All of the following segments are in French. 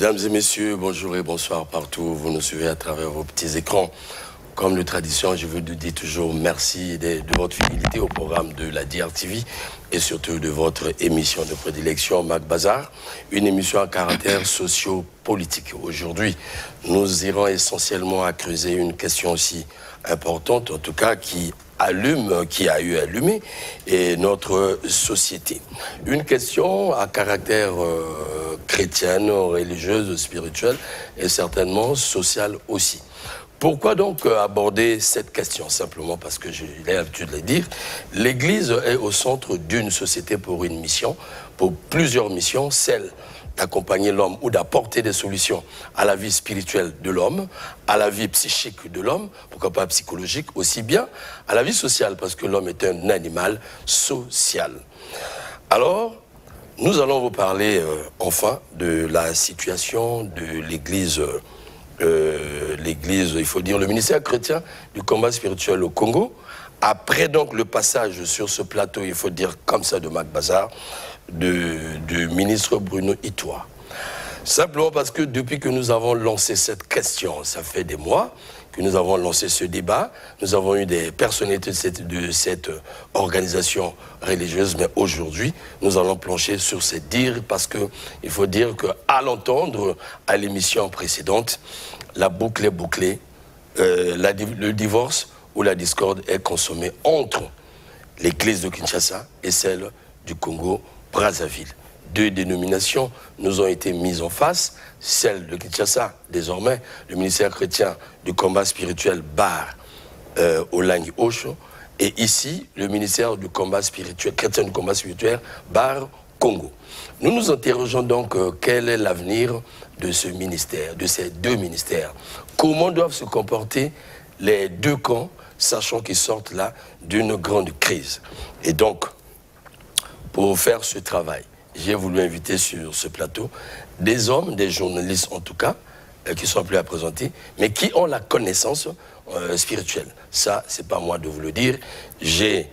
Mesdames et messieurs, bonjour et bonsoir partout. Vous nous suivez à travers vos petits écrans. Comme de tradition, je vous dis toujours merci de votre fidélité au programme de la DRTV et surtout de votre émission de prédilection, Mac Bazar, une émission à caractère socio-politique. Aujourd'hui, nous irons essentiellement à creuser une question aussi importante, en tout cas qui a eu allumé et notre société. Une question à caractère chrétienne, religieuse, spirituelle et certainement sociale aussi. Pourquoi donc aborder cette question? Simplement parce que j'ai l'habitude de le dire, l'Église est au centre d'une société pour une mission, pour plusieurs missions, celle d'accompagner l'homme ou d'apporter des solutions à la vie spirituelle de l'homme, à la vie psychique de l'homme, pourquoi pas psychologique, aussi bien à la vie sociale, parce que l'homme est un animal social. Alors, nous allons vous parler enfin de la situation de l'Église, il faut dire le ministère chrétien du combat spirituel au Congo. Après donc le passage sur ce plateau, il faut dire comme ça, de Mac Bazar, du ministre Bruno Itoa. Simplement parce que depuis que nous avons lancé cette question, ça fait des mois que nous avons lancé ce débat, nous avons eu des personnalités de cette organisation religieuse, mais aujourd'hui, nous allons plancher sur ces dires parce qu'il faut dire qu'à l'entendre à l'émission précédente, la boucle est bouclée, le divorce ou la discorde est consommée entre l'église de Kinshasa et celle du Congo-Brazzaville. Deux dénominations nous ont été mises en face, celle de Kinshasa, désormais, le ministère chrétien du combat spirituel Bar Olangi Osho, et ici, le ministère du combat spirituel, chrétien du combat spirituel Bar Congo. Nous nous interrogeons donc quel est l'avenir de ce ministère, de ces deux ministères. Comment doivent se comporter les deux camps, sachant qu'ils sortent là d'une grande crise. Et donc, pour faire ce travail, j'ai voulu inviter sur ce plateau des hommes, des journalistes en tout cas, qui sont appelés à présenter, mais qui ont la connaissance spirituelle. Ça, c'est pas moi de vous le dire. J'ai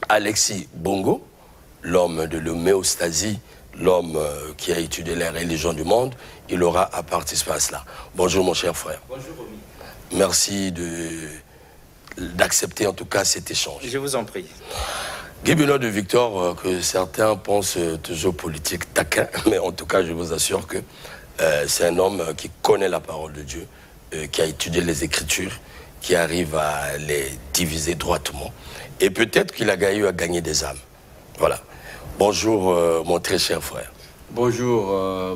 Alexis Bongo, l'homme de l'homéostasie, l'homme qui a étudié les religions du monde. Il aura à participer à cela. Bonjour mon cher frère. Bonjour Romy. Merci d'accepter en tout cas cet échange. Je vous en prie. Guy Benoît de Victor, que certains pensent toujours politique taquin, mais en tout cas je vous assure que c'est un homme qui connaît la parole de Dieu, qui a étudié les Écritures, qui arrive à les diviser droitement. Et peut-être qu'il a eu à gagner des âmes. Voilà. Bonjour mon très cher frère. Bonjour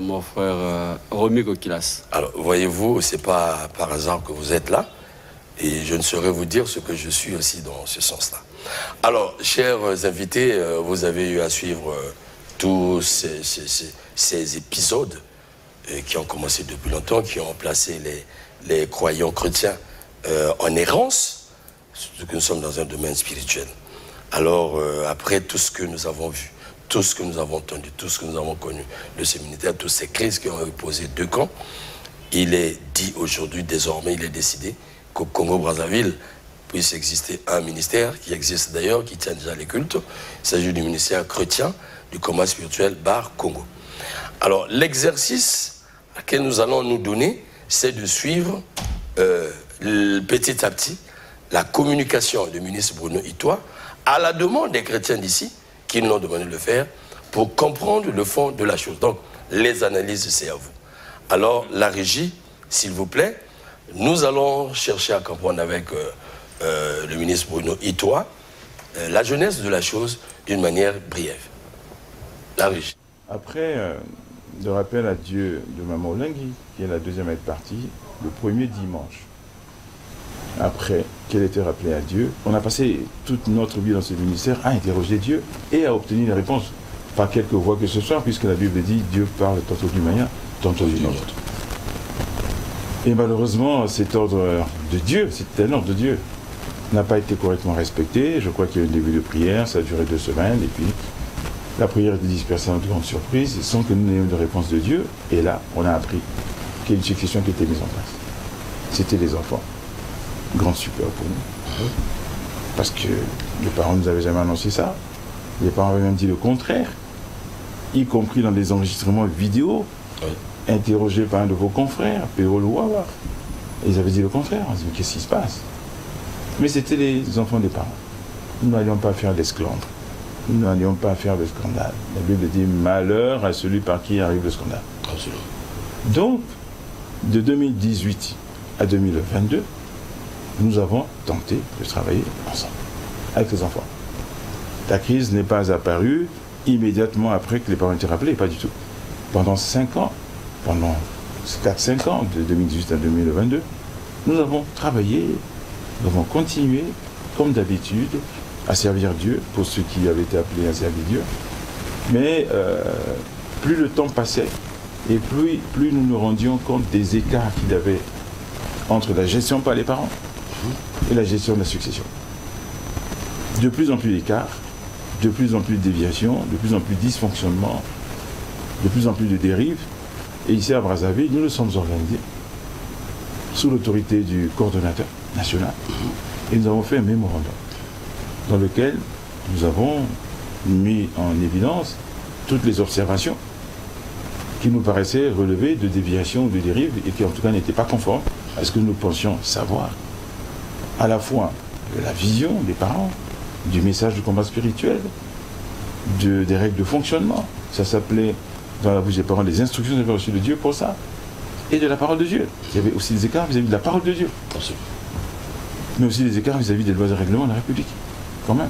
mon frère Romy Kokilas. Alors voyez-vous, c'est pas par hasard que vous êtes là. Et je ne saurais vous dire ce que je suis aussi dans ce sens-là. Alors, chers invités, vous avez eu à suivre tous ces épisodes qui ont commencé depuis longtemps, qui ont placé les croyants chrétiens en errance, surtout que nous sommes dans un domaine spirituel. Alors, après tout ce que nous avons vu, tout ce que nous avons entendu, tout ce que nous avons connu de ces militaires, toutes ces crises qui ont opposé deux camps, il est dit aujourd'hui, désormais, il est décidé qu'au Congo-Brazzaville puisse exister un ministère qui existe d'ailleurs, qui tient déjà les cultes. Il s'agit du ministère chrétien du combat spirituel Bar Congo. Alors l'exercice auquel nous allons nous donner, c'est de suivre petit à petit la communication du ministre Bruno Itoa à la demande des chrétiens d'ici qui nous ont demandé de le faire pour comprendre le fond de la chose. Donc les analyses, c'est à vous. Alors la régie, s'il vous plaît, nous allons chercher à comprendre avec le ministre Bruno Itoa la jeunesse de la chose d'une manière brève. La régie. Après le rappel à Dieu de Maman Olangi, qui est la deuxième à être partie, le premier dimanche, après qu'elle était rappelée à Dieu, on a passé toute notre vie dans ce ministère à interroger Dieu et à obtenir des réponses par quelque voie que ce soit, puisque la Bible dit Dieu parle tantôt d'une manière, tantôt d'une autre. Et malheureusement, cet ordre de Dieu, cet ordre de Dieu, n'a pas été correctement respecté. Je crois qu'il y a eu un début de prière, ça a duré 2 semaines, et puis la prière était dispersée en grande surprise, sans que nous n'ayons de réponse de Dieu. Et là, on a appris qu'il y a une succession qui était mise en place. C'était les enfants. Grande super pour nous. Parce que les parents ne nous avaient jamais annoncé ça. Les parents avaient même dit le contraire, y compris dans des enregistrements vidéo. interrogé par un de vos confrères, Péro Louawa. Ils avaient dit le contraire. On se dit, qu'est-ce qui se passe? Mais c'était les enfants des parents. Nous n'allions pas faire d'esclandre. Nous n'allions pas faire de scandale. La Bible dit malheur à celui par qui arrive le scandale. Absolument. Donc, de 2018 à 2022, nous avons tenté de travailler ensemble, avec les enfants. La crise n'est pas apparue immédiatement après que les parents étaient rappelés, pas du tout. Pendant 5 ans, pendant 4-5 ans, de 2018 à 2022, nous avons travaillé, nous avons continué, comme d'habitude, à servir Dieu, pour ceux qui avaient été appelés à servir Dieu. Mais plus le temps passait, et plus nous nous rendions compte des écarts qu'il y avait entre la gestion par les parents et la gestion de la succession. De plus en plus d'écarts, de plus en plus de déviations, de plus en plus de dysfonctionnements, de plus en plus de dérives. Et ici à Brazzaville, nous nous sommes organisés sous l'autorité du coordonnateur national et nous avons fait un mémorandum dans lequel nous avons mis en évidence toutes les observations qui nous paraissaient relever de déviations ou de dérives et qui en tout cas n'étaient pas conformes à ce que nous pensions savoir, à la fois de la vision des parents, du message du combat spirituel, des règles de fonctionnement. Ça s'appelait, dans la bouche des parents, les instructions avaient reçues de Dieu pour ça, et de la parole de Dieu. Il y avait aussi des écarts vis-à-vis de la parole de Dieu, mais aussi des écarts vis-à-vis des lois et règlements de la République. Quand même,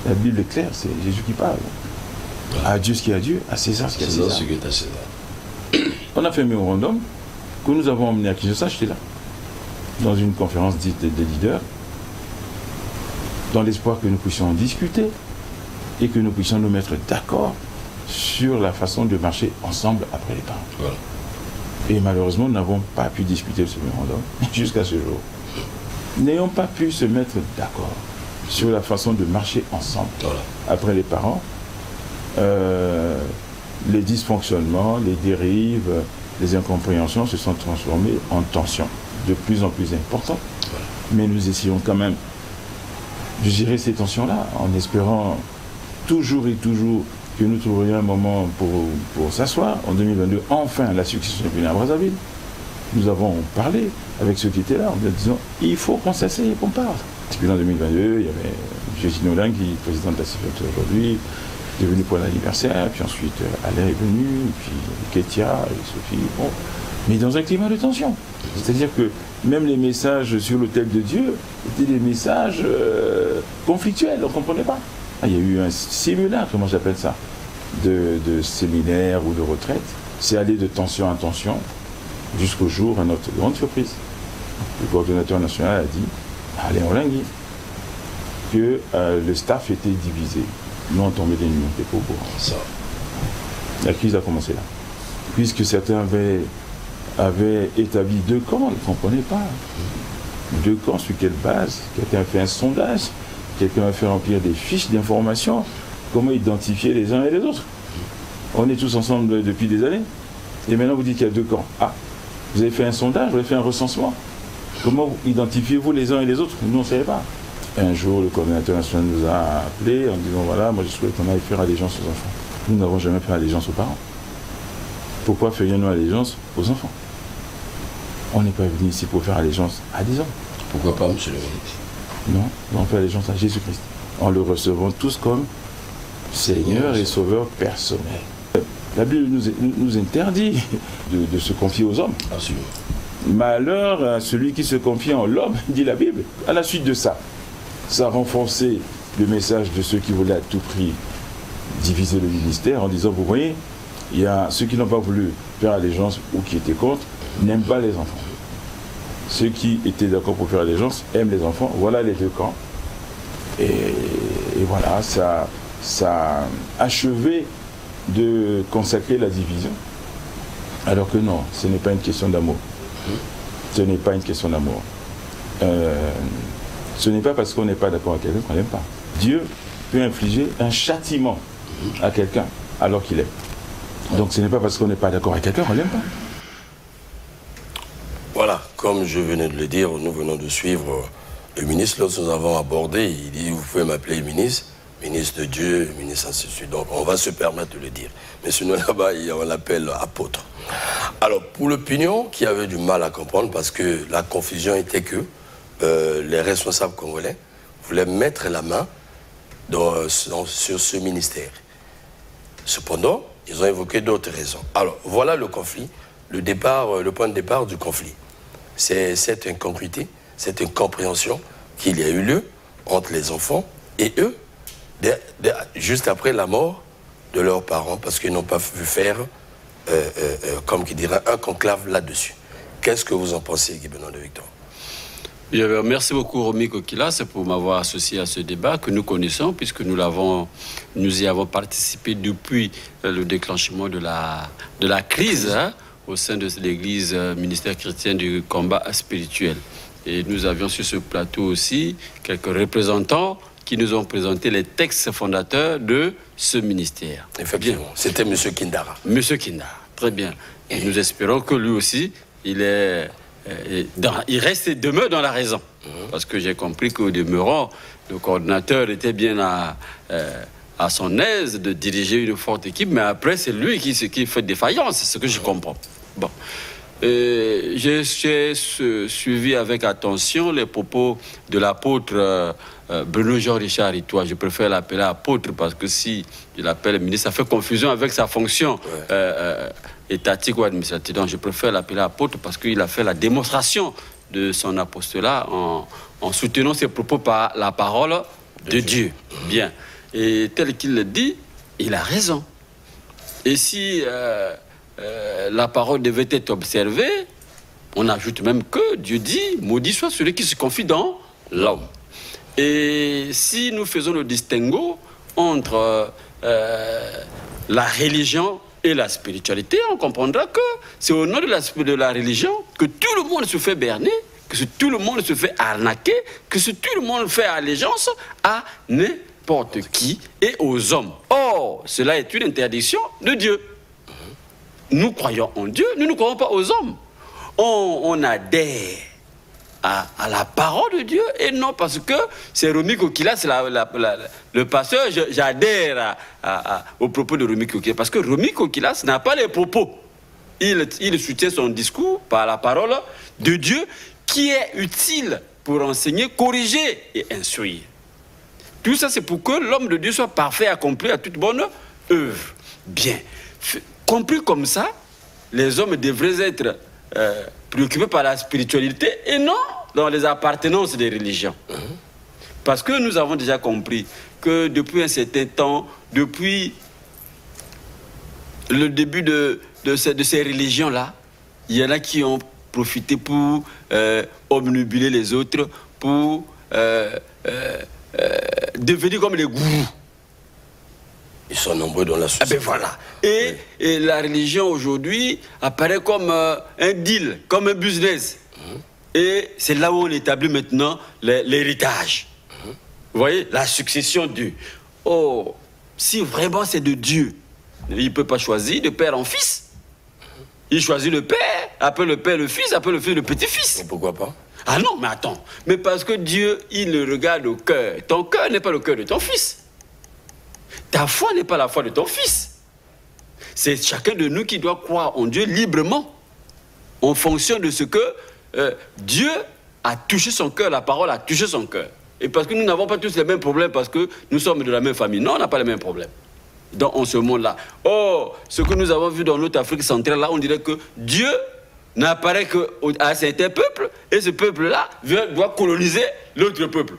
la Bible est claire, c'est Jésus qui parle. À Dieu ce qui est à Dieu, à César ce qui est à César. Ce qui est à César. On a fait un mémorandum que nous avons emmené à Kinshasa, j'étais là, dans une conférence dite des leaders, dans l'espoir que nous puissions en discuter et que nous puissions nous mettre d'accord sur la façon de marcher ensemble après les parents. Voilà. Et malheureusement, nous n'avons pas pu discuter de ce mémorandum jusqu'à ce jour. N'ayons pas pu se mettre d'accord sur la façon de marcher ensemble après les parents. Les dysfonctionnements, les dérives, les incompréhensions se sont transformés en tensions de plus en plus importantes. Voilà. Mais nous essayons quand même de gérer ces tensions-là en espérant toujours et toujours que nous trouverions un moment pour s'asseoir. En 2022, enfin, la succession est venue à Brazzaville. Nous avons parlé avec ceux qui étaient là en disant il faut qu'on s'asseye et qu'on parle. Et puis en 2022, il y avait M. Ginolin qui est président de la CFT aujourd'hui, est venu pour l'anniversaire, puis ensuite Alain est venu, puis Ketia et Sophie. Bon. Mais dans un climat de tension. C'est-à-dire que même les messages sur l'autel de Dieu étaient des messages conflictuels, on ne comprenait pas. Ah, il y a eu un simulacre, comment j'appelle ça, de séminaire ou de retraite. C'est allé de tension en tension jusqu'au jour, à notre grande surprise. Le coordonnateur national a dit, Alain Olengui, que le staff était divisé. Nous, en tombé des nuits, on n'était pas au courant. La crise a commencé là. Puisque certains avaient établi 2 camps, ils ne comprenaient pas. 2 camps, sur quelle base? Quelqu'un a fait un sondage, quelqu'un a fait remplir des fiches d'information, comment identifier les uns et les autres. On est tous ensemble depuis des années, et maintenant vous dites qu'il y a 2 camps. Ah, vous avez fait un sondage, vous avez fait un recensement. Comment identifiez-vous les uns et les autres? Nous, on ne savait pas. Un jour, le coordinateur national nous a appelés en disant voilà, moi je souhaite qu'on aille faire allégeance aux enfants. Nous n'avons jamais fait allégeance aux parents. Pourquoi ferions-nous allégeance aux enfants? On n'est pas venu ici pour faire allégeance à des hommes. Pourquoi pas, monsieur le ministre? Non, on fait allégeance à Jésus-Christ. En le recevant tous comme Seigneur et Sauveur personnel. La Bible nous interdit de se confier aux hommes. Absolument. Malheur à celui qui se confie en l'homme, dit la Bible. À la suite de ça, ça a renforcé le message de ceux qui voulaient à tout prix diviser le ministère en disant, vous voyez, il y a ceux qui n'ont pas voulu faire allégeance ou qui étaient contre, n'aiment pas les enfants. Ceux qui étaient d'accord pour faire allégeance aiment les enfants. Voilà les 2 camps. Et voilà, ça a achevé de consacrer la division. Alors que non, ce n'est pas une question d'amour. Ce n'est pas une question d'amour. Ce n'est pas parce qu'on n'est pas d'accord avec quelqu'un qu'on n'aime pas. Dieu peut infliger un châtiment à quelqu'un alors qu'il aime. Donc ce n'est pas parce qu'on n'est pas d'accord avec quelqu'un qu'on n'aime pas. Voilà, comme je venais de le dire, nous venons de suivre le ministre. Lorsque nous avons abordé, il dit, vous pouvez m'appeler ministre. ministre de Dieu, ministre ainsi de suite. Donc on va se permettre de le dire. Mais sinon là-bas, on l'appelle apôtre. Alors pour l'opinion qui avait du mal à comprendre, parce que la confusion était que les responsables congolais voulaient mettre la main sur ce ministère. Cependant, ils ont évoqué d'autres raisons. Alors voilà le conflit, le point de départ du conflit. C'est cette incongruité, cette incompréhension qu'il y a eu lieu entre les enfants et eux, juste après la mort de leurs parents, parce qu'ils n'ont pas vu faire, comme qui dirait, un conclave là-dessus. Qu'est-ce que vous en pensez, Guy Benoît de Victor? Merci beaucoup, Romy Kokilas, pour m'avoir associé à ce débat que nous connaissons, puisque nous y avons participé depuis le déclenchement de la crise au sein de l'église ministère chrétien du combat spirituel. Et nous avions sur ce plateau aussi quelques représentants qui nous ont présenté les textes fondateurs de ce ministère. Effectivement, c'était M. Kindara. M. Kindara, très bien. Et nous espérons que lui aussi, il reste et demeure dans la raison. Parce que j'ai compris qu'au demeurant, le coordinateur était bien à son aise de diriger une forte équipe, mais après, c'est lui qui fait défaillance, c'est ce que je comprends. Bon. J'ai suivi avec attention les propos de l'apôtre Bruno Jean-Richard Itoa. Je préfère l'appeler apôtre parce que si je l'appelle ministre, ça fait confusion avec sa fonction étatique ou administrative. Donc je préfère l'appeler apôtre parce qu'il a fait la démonstration de son apostolat en soutenant ses propos par la parole de Dieu. Bien. Et tel qu'il le dit, il a raison. Et si la parole devait être observée, on ajoute même que Dieu dit, maudit soit celui qui se confie dans l'homme. Et si nous faisons le distinguo entre la religion et la spiritualité, on comprendra que c'est au nom de la religion que tout le monde se fait berner, que tout le monde se fait arnaquer, que tout le monde fait allégeance à n'importe qui et aux hommes. Or, cela est une interdiction de Dieu. Nous croyons en Dieu, nous ne croyons pas aux hommes. On adhère à la parole de Dieu et non parce que c'est Romy Kokilas, le pasteur, j'adhère aux propos de Romy Kokilas parce que Romy Kokilas n'a pas les propos. Il soutient son discours par la parole de Dieu qui est utile pour enseigner, corriger et instruire. Tout ça, c'est pour que l'homme de Dieu soit parfait, accompli à toute bonne œuvre. Bien. Compris comme ça, les hommes devraient être préoccupés par la spiritualité et non dans les appartenances des religions. Parce que nous avons déjà compris que depuis un certain temps, depuis le début de ces religions-là, il y en a qui ont profité pour obnubiler les autres, pour devenir comme les gourous. Ils sont nombreux dans la société. Ben voilà. Et la religion aujourd'hui apparaît comme un deal, comme un business. Et c'est là où on établit maintenant l'héritage. Vous voyez, la succession de... Oh, si vraiment c'est de Dieu, il ne peut pas choisir de père en fils. Il choisit le père, après le père le fils, après le fils le petit-fils. Et pourquoi pas? Ah non, mais attends. Mais parce que Dieu, il le regarde au cœur. Ton cœur n'est pas le cœur de ton fils. Ta foi n'est pas la foi de ton fils. C'est chacun de nous qui doit croire en Dieu librement, en fonction de ce que Dieu a touché son cœur, la parole a touché son cœur. Et parce que nous n'avons pas tous les mêmes problèmes, parce que nous sommes de la même famille. Non, on n'a pas les mêmes problèmes. Dans ce monde-là. Oh, ce que nous avons vu dans notre Afrique centrale, là, on dirait que Dieu n'apparaît qu'à certains peuples, et ce peuple-là doit coloniser l'autre peuple.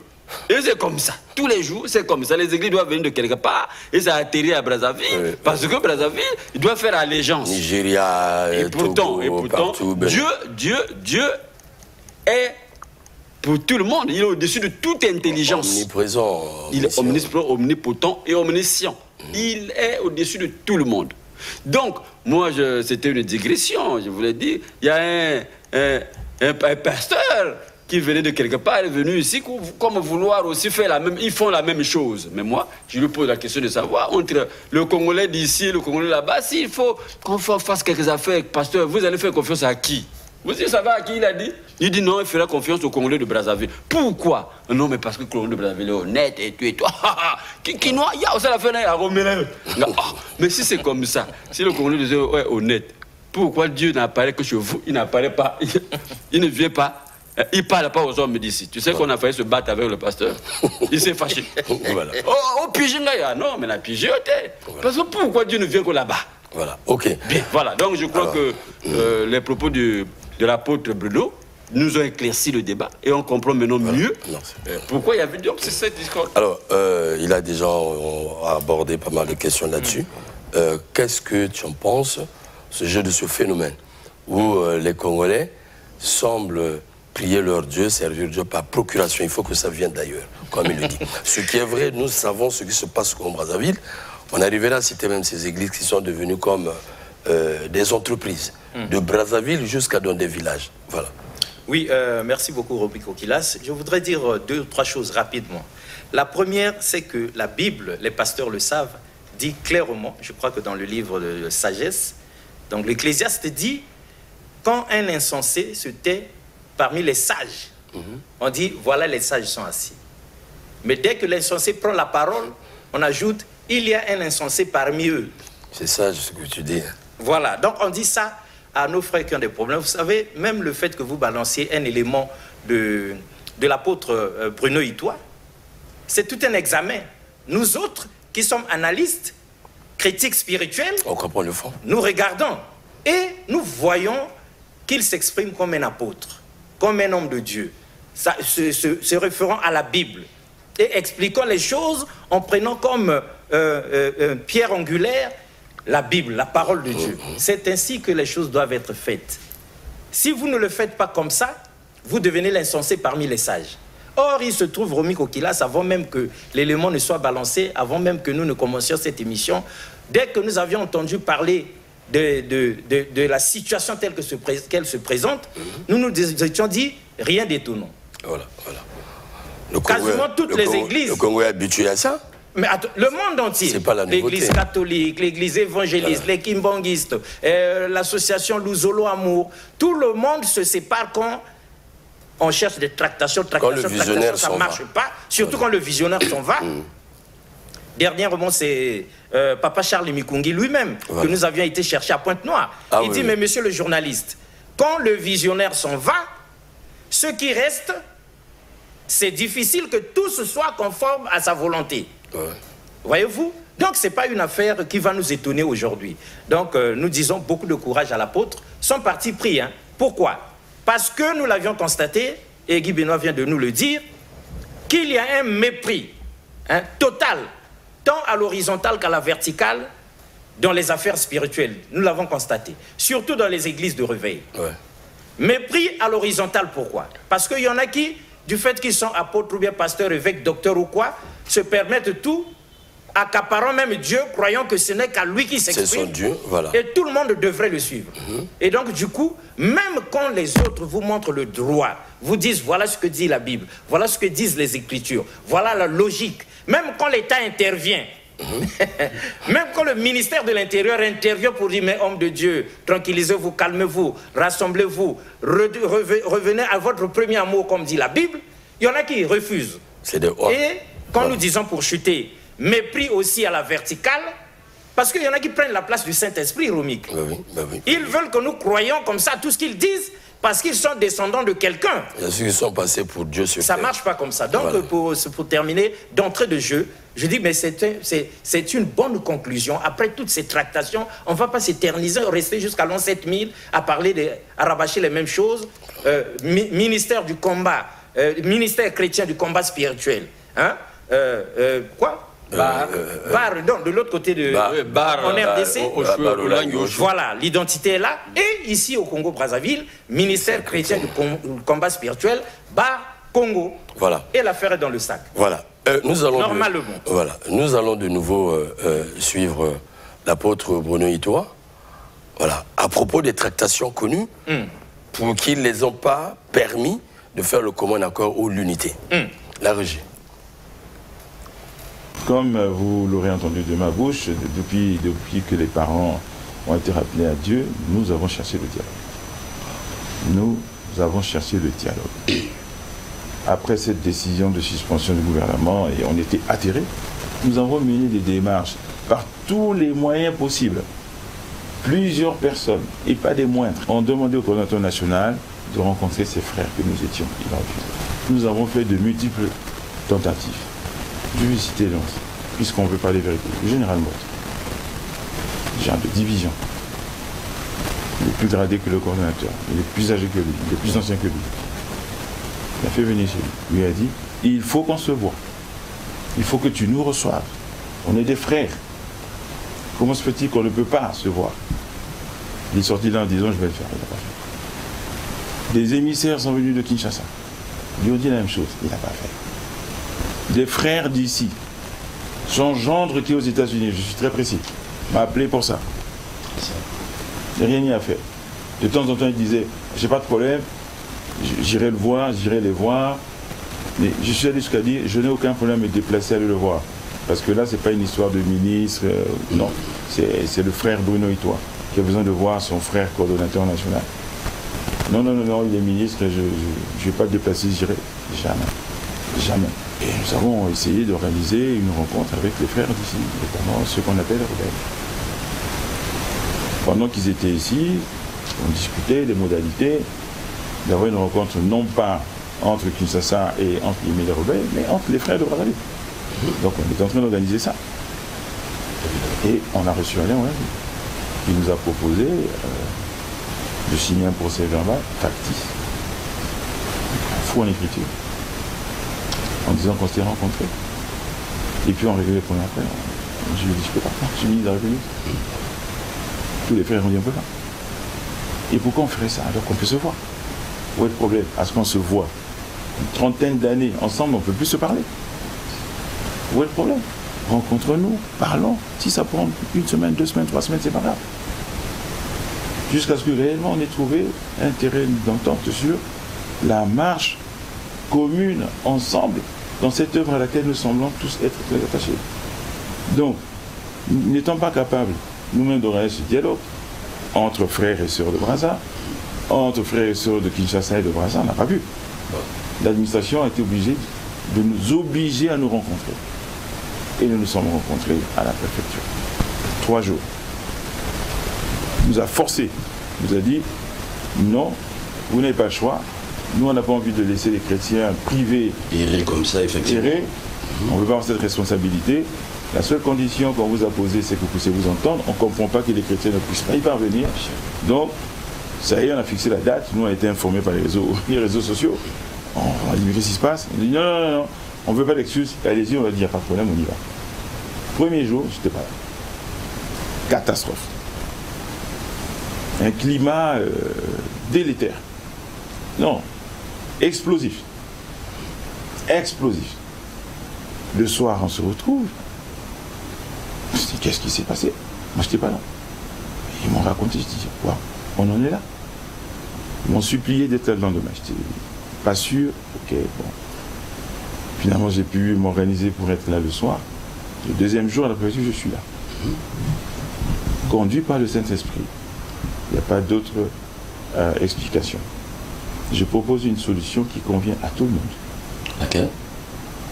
Et c'est comme ça. Tous les jours, c'est comme ça. Les églises doivent venir de quelque part et ça atterrit à Brazzaville. Oui. Parce que Brazzaville, il doit faire allégeance. Nigeria, Togo, partout, Dieu est pour tout le monde. Il est au-dessus de toute intelligence. Omniprésent. Il est omnipotent et omniscient. Il est au-dessus de tout le monde. Donc, moi, c'était une digression. Je voulais dire, il y a un pasteur qui venait de quelque part, est venu ici comme vouloir aussi faire la même... Ils font la même chose. Mais moi, je lui pose la question de savoir, entre le Congolais d'ici et le Congolais là-bas, s'il faut qu'on fasse quelques affaires, pasteur, vous allez faire confiance à qui? Vous savez à qui il a dit? Il dit non, il fera confiance aux Congolais de Brazzaville. Pourquoi? Non, mais parce que le Congolais de Brazzaville est honnête et tout et tout. Qui noie, il y a aussi la fin à Romélen. Mais si c'est comme ça, si le Congolais est honnête, pourquoi Dieu n'apparaît que chez vous? Il n'apparaît pas, il ne vient pas. Il ne parle pas aux hommes d'ici. Tu sais qu'on a failli se battre avec le pasteur. Il s'est fâché. Voilà. Oh, Pijinga, non, mais la Pijioté. Parce que pourquoi Dieu ne vient que là-bas? Voilà, ok. Bien, voilà, donc je crois que les propos de l'apôtre Bruno nous ont éclairci le débat et on comprend maintenant mieux pourquoi il y avait donc c'est cette discorde. Alors, il a déjà abordé pas mal de questions là-dessus. Qu'est-ce que tu en penses, ce jeu de ce phénomène où les Congolais semblent prier leur Dieu, servir Dieu par procuration? Il faut que ça vienne d'ailleurs, comme il le dit. Ce qui est vrai, nous savons ce qui se passe au Brazzaville. On arriverait à citer même ces églises qui sont devenues comme des entreprises, de Brazzaville jusqu'à dans des villages. Voilà. Oui, merci beaucoup, Roby Kokilas. Je voudrais dire 2 ou 3 choses rapidement. La première, c'est que la Bible, les pasteurs le savent, dit clairement, je crois que dans le livre de Sagesse, donc l'Ecclésiaste dit, quand un insensé se tait parmi les sages, on dit, voilà, les sages sont assis. Mais dès que l'insensé prend la parole, on ajoute, il y a un insensé parmi eux. C'est ça ce que tu dis. Voilà, donc on dit ça à nos frères qui ont des problèmes. Vous savez, même le fait que vous balanciez un élément de l'apôtre Bruno Itoa, c'est tout un examen. Nous autres, qui sommes analystes, critiques spirituels, on comprend le fond. Nous regardons et nous voyons qu'il s'exprime comme un apôtre, comme un homme de Dieu, se référant à la Bible et expliquant les choses en prenant comme pierre angulaire la Bible, la parole de Dieu. C'est ainsi que les choses doivent être faites. Si vous ne le faites pas comme ça, vous devenez l'insensé parmi les sages. Or, il se trouve, Romy Kokilas, avant même que l'élément ne soit balancé, avant même que nous ne commencions cette émission, dès que nous avions entendu parler de la situation telle qu'elle se présente, nous nous étions dit rien d'étonnant. Voilà, voilà. Quasiment toutes les églises. Le Congo est habitué à ça. Mais le monde entier, l'église catholique, l'église évangéliste, les kimbongistes, l'association Luzolo Amour, tout le monde se sépare quand on cherche des tractations, ça ne marche pas, surtout quand le visionnaire s'en va. Dernièrement, c'est Papa Charles Mikungi lui-même que nous avions été chercher à Pointe-Noire. Il dit, mais monsieur le journaliste, quand le visionnaire s'en va, ce qui reste, c'est difficile que tout ce soit conforme à sa volonté. Voyez-vous? Donc, ce n'est pas une affaire qui va nous étonner aujourd'hui. Donc, nous disons beaucoup de courage à l'apôtre. Son parti pris. Hein. Pourquoi? Parce que nous l'avions constaté, et Guy Benoît vient de nous le dire, qu'il y a un mépris total, tant à l'horizontale qu'à la verticale, dans les affaires spirituelles. Nous l'avons constaté. Surtout dans les églises de réveil. Mépris à l'horizontale, pourquoi? Parce qu'il y en a qui, du fait qu'ils sont apôtres ou bien pasteurs, évêques, docteurs ou quoi, se permettent tout, accaparant même Dieu, croyant que ce n'est qu'à lui qui s'exprime. C'est son Dieu, voilà. Et tout le monde devrait le suivre. Et donc, du coup, même quand les autres vous montrent le droit, vous disent, voilà ce que dit la Bible, voilà ce que disent les Écritures, voilà la logique, même quand l'État intervient, même quand le ministère de l'Intérieur intervient pour dire, mais homme de Dieu, tranquillisez-vous, calmez-vous, rassemblez-vous, revenez à votre premier amour, comme dit la Bible, il y en a qui refusent. Et quand nous disons pour chuter, mépris aussi à la verticale, parce qu'il y en a qui prennent la place du Saint-Esprit, Romik. Ils veulent que nous croyions comme ça tout ce qu'ils disent, parce qu'ils sont descendants de quelqu'un. Il y a ceux qui sont passés pour Dieu sur ça ne marche pas comme ça. Donc, voilà. pour terminer, d'entrée de jeu, je dis, mais c'est une bonne conclusion. Après toutes ces tractations, on ne va pas s'éterniser, rester jusqu'à l'an 7000 à parler, à rabâcher les mêmes choses. Ministère du combat, ministère chrétien du combat spirituel. Hein? Quoi? De l'autre côté de en RDC, voilà, l'identité est là. Et ici au Congo-Brazzaville, ministère chrétien du combat spirituel, Congo. Voilà. Et l'affaire est dans le sac. Voilà. Nous allons normalement. Voilà. Nous allons de nouveau suivre l'apôtre Bruno Itoa. Voilà. À propos des tractations connues, pour qui ne les ont pas permis de faire le commun accord ou l'unité. La régie. Comme vous l'aurez entendu de ma bouche, depuis que les parents ont été rappelés à Dieu, nous avons cherché le dialogue. nous avons cherché le dialogue. Après cette décision de suspension du gouvernement, et on était atterrés, nous avons mené des démarches par tous les moyens possibles. Plusieurs personnes, et pas des moindres, ont demandé au coordinateur national de rencontrer ses frères que nous étions identifiés. Nous avons fait de multiples tentatives. Je vais citer l'un, puisqu'on ne veut pas les vérités. Le général Mott, genre de division, il est plus gradé que le coordonnateur, il est plus âgé que lui, il est plus ancien que lui. Il a fait venir chez lui. Il lui a dit, il faut qu'on se voit. Il faut que tu nous reçoives. On est des frères. Comment se fait-il qu'on ne peut pas se voir? Il est sorti là en disant, je vais le faire. Il n'a pas fait. Des émissaires sont venus de Kinshasa. Ils lui ont dit la même chose. Il n'a pas fait. Des frères d'ici. Son gendre qui est aux États-Unis, je suis très précis, m'a appelé pour ça. Rien n'y a fait. De temps en temps, il disait, j'ai pas de problème, j'irai le voir, j'irai les voir. Mais je suis allé jusqu'à dire, je n'ai aucun problème à me déplacer à aller le voir. Parce que là, c'est pas une histoire de ministre, non. C'est le frère Bruno Itoa qui a besoin de voir son frère coordonnateur national. Non, non, non, non, il est ministre, je ne vais pas le déplacer, j'irai. Jamais. Jamais. Et nous avons essayé d'organiser une rencontre avec les frères d'ici, notamment ceux qu'on appelle rebelles. Pendant qu'ils étaient ici, on discutait des modalités d'avoir une rencontre non pas entre Kinshasa et entre les rebelles, mais entre les frères de Brazzaville. Donc on est en train d'organiser ça. Et on a reçu Alain Ouattara, qui nous a proposé de signer un procès verbal factice, fou en écriture, en disant qu'on s'était rencontrés. Et puis on réglait les premiers après. Je lui ai dit, je peux pas, je suis ministre de la République. Tous les frères ont dit, on peut pas. Et pourquoi on ferait ça alors qu'on peut se voir? Où est le problème? À ce qu'on se voit une trentaine d'années ensemble, on ne peut plus se parler. Où est le problème? Rencontre-nous, parlons. Si ça prend une semaine, 2 semaines, 3 semaines, c'est pas grave. Jusqu'à ce que réellement on ait trouvé un terrain d'entente sur la marche commune, ensemble, dans cette œuvre à laquelle nous semblons tous être très attachés. Donc, n'étant pas capables, nous-mêmes, d'organiser ce dialogue entre frères et sœurs de Brazza, entre frères et sœurs de Kinshasa et de Brazza, on n'a pas vu. L'administration a été obligée de nous obliger à nous rencontrer. Et nous nous sommes rencontrés à la préfecture. 3 jours. Il nous a forcé. Il nous a dit, non, vous n'avez pas le choix. Nous, on n'a pas envie de laisser les chrétiens privés errer comme ça, effectivement. Errer. On ne veut pas avoir cette responsabilité. La seule condition qu'on vous a posée, c'est que vous puissiez vous entendre. On ne comprend pas que les chrétiens ne puissent pas y parvenir. Donc, ça y est, on a fixé la date. Nous, on a été informés par les réseaux sociaux. On a dit, mais qu'est-ce qui se passe? On a dit, non, non, non, non. On ne veut pas d'excuses. Allez-y, on a dit, il n'y a pas de problème, on y va. Premier jour, je n'étais pas là. Catastrophe. Un climat délétère. Non, explosif. Explosif. Le soir, on se retrouve. Je me dis, qu'est-ce qui s'est passé? Moi, je n'étais pas là. Ils m'ont raconté, je dis, wow, on en est là. Ils m'ont supplié d'être là le lendemain. Je n'étais pas sûr. Ok, bon. Finalement, j'ai pu m'organiser pour être là le soir. Le deuxième jour, à la préfecture, je suis là. Conduit par le Saint-Esprit. Il n'y a pas d'autre explication. Je propose une solution qui convient à tout le monde. Laquelle?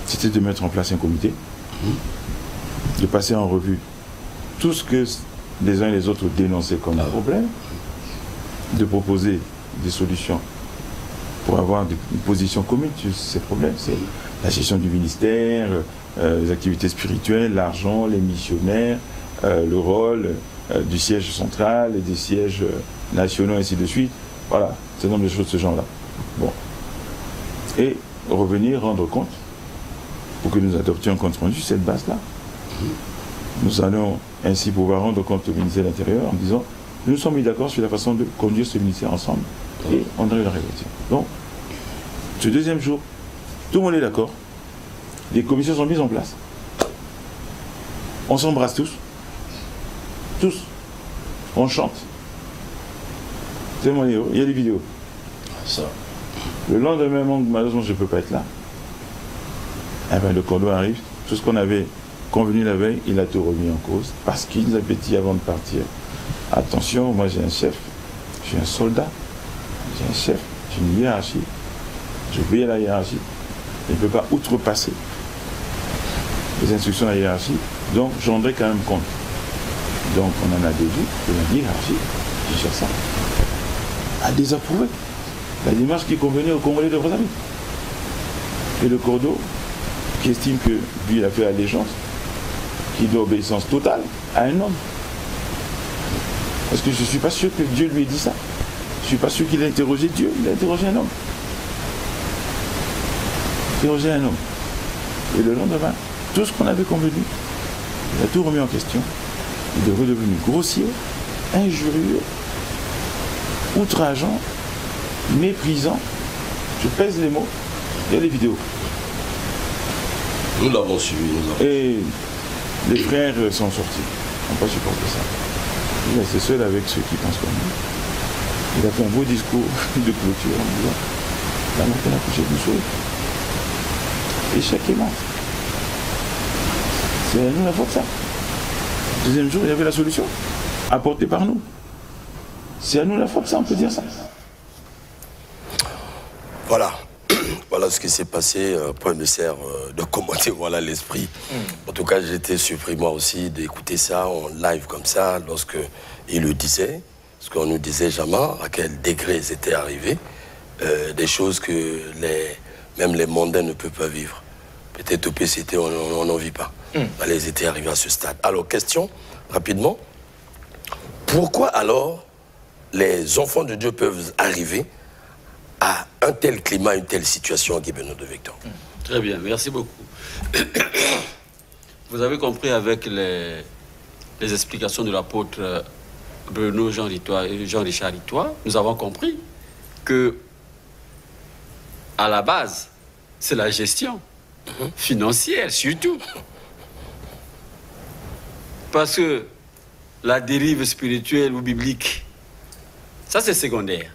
C'était de mettre en place un comité, de passer en revue tout ce que les uns et les autres dénonçaient comme problème, de proposer des solutions pour avoir une position commune sur ces problèmes. C'est la gestion du ministère, les activités spirituelles, l'argent, les missionnaires, le rôle du siège central et des sièges nationaux, ainsi de suite. Voilà, c'est un nombre de choses de ce genre-là. Bon. Et revenir, rendre compte, pour que nous adoptions un compte rendu, cette base-là. Nous allons ainsi pouvoir rendre compte au ministère de l'Intérieur en disant, nous sommes mis d'accord sur la façon de conduire ce ministère ensemble. Et on a eu la réflexion. Donc, ce deuxième jour, tout le monde est d'accord. Les commissions sont mises en place. On s'embrasse tous. Tous. On chante. C'est mon héros. Il y a des vidéos. Ça. Le lendemain, malheureusement, je ne peux pas être là. Eh bien, le cordeau arrive. Tout ce qu'on avait convenu la veille, il a tout remis en cause. Parce qu'il nous avait dit avant de partir, attention, moi j'ai un chef, j'ai un soldat, J'ai un chef, j'ai une hiérarchie, j'obéis à la hiérarchie. Je ne peux pas outrepasser les instructions de la hiérarchie, donc j'en rendrai quand même compte. Donc on en a déduit que la hiérarchie, qui gère ça, a désapprouvé la démarche qui convenait aux Congolais de Brazzaville. Et le Cordo, qui estime que lui il a fait allégeance, qui doit obéissance totale à un homme. Parce que je ne suis pas sûr que Dieu lui ait dit ça. Je ne suis pas sûr qu'il a interrogé Dieu, il a interrogé un homme. Interrogé un homme. Et le lendemain, tout ce qu'on avait convenu, il a tout remis en question. Il est redevenu grossier, injurieux, outrageant, méprisant. Je pèse les mots. Il y a les vidéos. Nous l'avons suivi. Et les frères sont sortis. Ils n'ont pas supporté ça. Il est resté seul avec ceux qui pensent comme lui. Il a fait un beau discours de clôture en disant la montagne a couché du soleil. Échec et mort. C'est à nous la faute ça. Le deuxième jour, il y avait la solution apportée par nous. C'est à nous la faute ça, on peut dire ça. Voilà. Voilà ce qui s'est passé. Point de serre de commenter, voilà l'esprit. En tout cas, j'étais surpris moi aussi d'écouter ça en live comme ça, lorsque il le disait. Parce qu'on nous disait jamais à quel degré ils étaient arrivés. Des choses que même les mondains ne peuvent pas vivre. Peut-être au PCT, on n'en vit pas. Allez, ils étaient arrivés à ce stade. Alors, question, rapidement. Pourquoi alors les enfants de Dieu peuvent arriver à un tel climat, une telle situation à Guy-Benoît de Victor? Très bien, merci beaucoup. Vous avez compris avec les explications de l'apôtre Bruno Jean-Richard Littois, nous avons compris que à la base, c'est la gestion financière surtout. Parce que la dérive spirituelle ou biblique, ça c'est secondaire.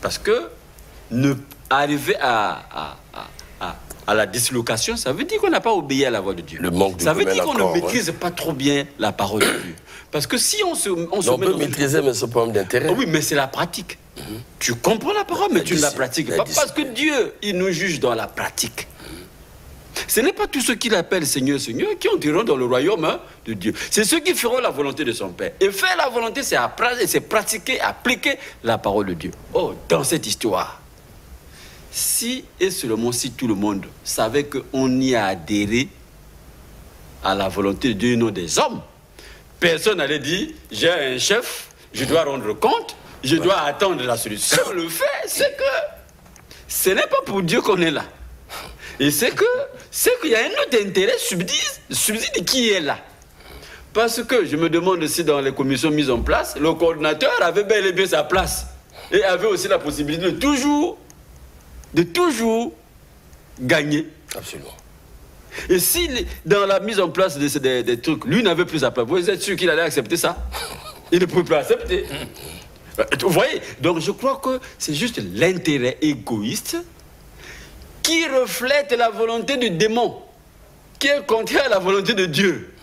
Parce que arriver à la dislocation, ça veut dire qu'on n'a pas obéi à la voix de Dieu. Le manque de ça veut dire qu'on ne maîtrise pas trop bien la parole de Dieu. Parce que si on peut maîtriser, mais ce problème d'intérêt. Oui, mais c'est la pratique. Tu comprends la parole, mais tu ne la pratiques pas. Parce que Dieu, il nous juge dans la pratique. Ce n'est pas tous ceux qui l'appellent Seigneur, Seigneur qui entreront dans le royaume de Dieu. C'est ceux qui feront la volonté de son Père. Et faire la volonté, c'est pratiquer, appliquer la parole de Dieu. Oh, dans cette histoire, si et seulement si tout le monde savait qu'on y a adhéré à la volonté de Dieu et non des hommes, personne n'allait dire, j'ai un chef, je dois rendre compte, je dois attendre la solution. Le fait, c'est que ce n'est pas pour Dieu qu'on est là. Et c'est qu'il y a un autre intérêt subside qui est là. Parce que je me demande si dans les commissions mises en place, le coordinateur avait bel et bien sa place. Et avait aussi la possibilité de toujours gagner. Absolument. Et si dans la mise en place des trucs, lui n'avait plus sa place, vous êtes sûr qu'il allait accepter ça? Il ne pouvait pas accepter. Vous voyez? Donc je crois que c'est juste l'intérêt égoïste qui reflète la volonté du démon, qui est contraire à la volonté de Dieu.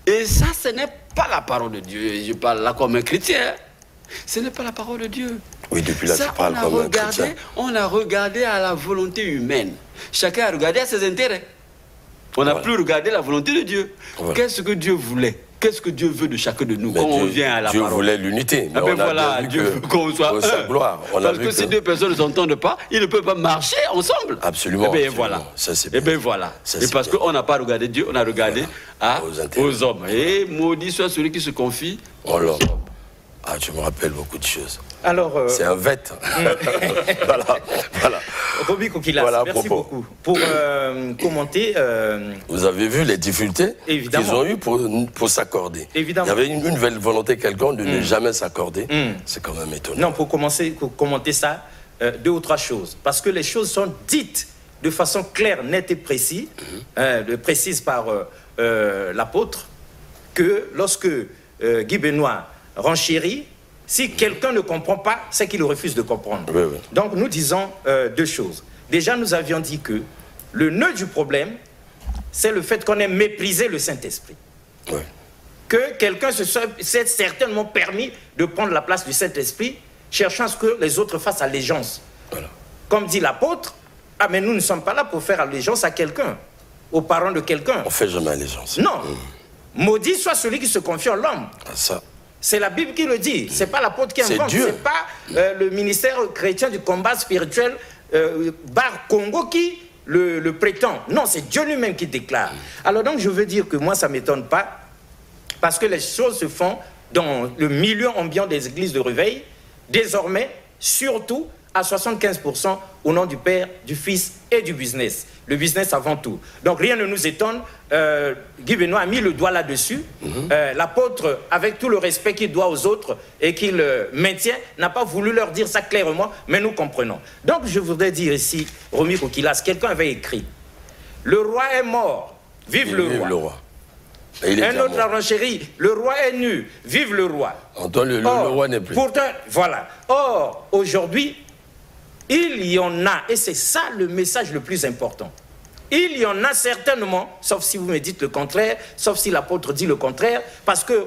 Et ça, ce n'est pas la parole de Dieu. Je parle là comme un chrétien. Ce n'est pas la parole de Dieu. Oui, depuis là, tu parles comme un chrétien. On a regardé à la volonté humaine. Chacun a regardé à ses intérêts. On n'a plus regardé la volonté de Dieu. Qu'est-ce que Dieu voulait? Qu'est-ce que Dieu veut de chacun de nous quand on vient à la parole? Dieu voulait l'unité. Mais voilà, Dieu veut qu'on soit un. Sa gloire. Parce que si deux personnes ne s'entendent pas, ils ne peuvent pas marcher ensemble. Absolument. Et bien voilà. Et bien voilà. Et parce qu'on n'a pas regardé Dieu, on a regardé aux hommes. Et maudit soit celui qui se confie aux hommes. Ah, tu me rappelles beaucoup de choses. Alors, c'est un vête. voilà. Roby Kokilas, voilà, merci beaucoup pour commenter. Vous avez vu les difficultés qu'ils ont eues pour s'accorder. Évidemment. Il y avait une nouvelle volonté quelconque de ne jamais s'accorder. C'est quand même étonnant. Non, pour commenter ça, deux ou trois choses. Parce que les choses sont dites de façon claire, nette et précise, précise par l'apôtre, que lorsque Guy-Benoît renchérit, si quelqu'un ne comprend pas, c'est qu'il refuse de comprendre. Oui, oui. Donc nous disons deux choses. Déjà, nous avions dit que le nœud du problème, c'est le fait qu'on ait méprisé le Saint-Esprit. Oui. Que quelqu'un s'est certainement permis de prendre la place du Saint-Esprit cherchant à ce que les autres fassent allégeance. Voilà. Comme dit l'apôtre, ah mais nous ne sommes pas là pour faire allégeance à quelqu'un, aux parents de quelqu'un. On ne fait jamais allégeance. Non. Maudit soit celui qui se confie en l'homme. Ah, ça. C'est la Bible qui le dit. C'est pas l'apôtre qui invente. C'est pas le ministère chrétien du combat spirituel Bar Congo qui le prétend. Non, c'est Dieu lui-même qui déclare. Alors donc je veux dire que moi ça ne m'étonne pas parce que les choses se font dans le milieu ambiant des églises de réveil, désormais, surtout à 75% au nom du Père, du Fils et du business. Le business avant tout. Donc rien ne nous étonne. Guy Benoît a mis le doigt là-dessus. L'apôtre, avec tout le respect qu'il doit aux autres et qu'il maintient, n'a pas voulu leur dire ça clairement, mais nous comprenons. Donc je voudrais dire ici, Romy Kokilas, quelqu'un avait écrit « Le roi est mort, vive le roi ». Un autre a renchéri, le roi est nu, vive le roi. Le roi n'est plus. Pourtant, voilà. Or, aujourd'hui, il y en a, et c'est ça le message le plus important. Il y en a certainement, sauf si vous me dites le contraire, sauf si l'apôtre dit le contraire, parce que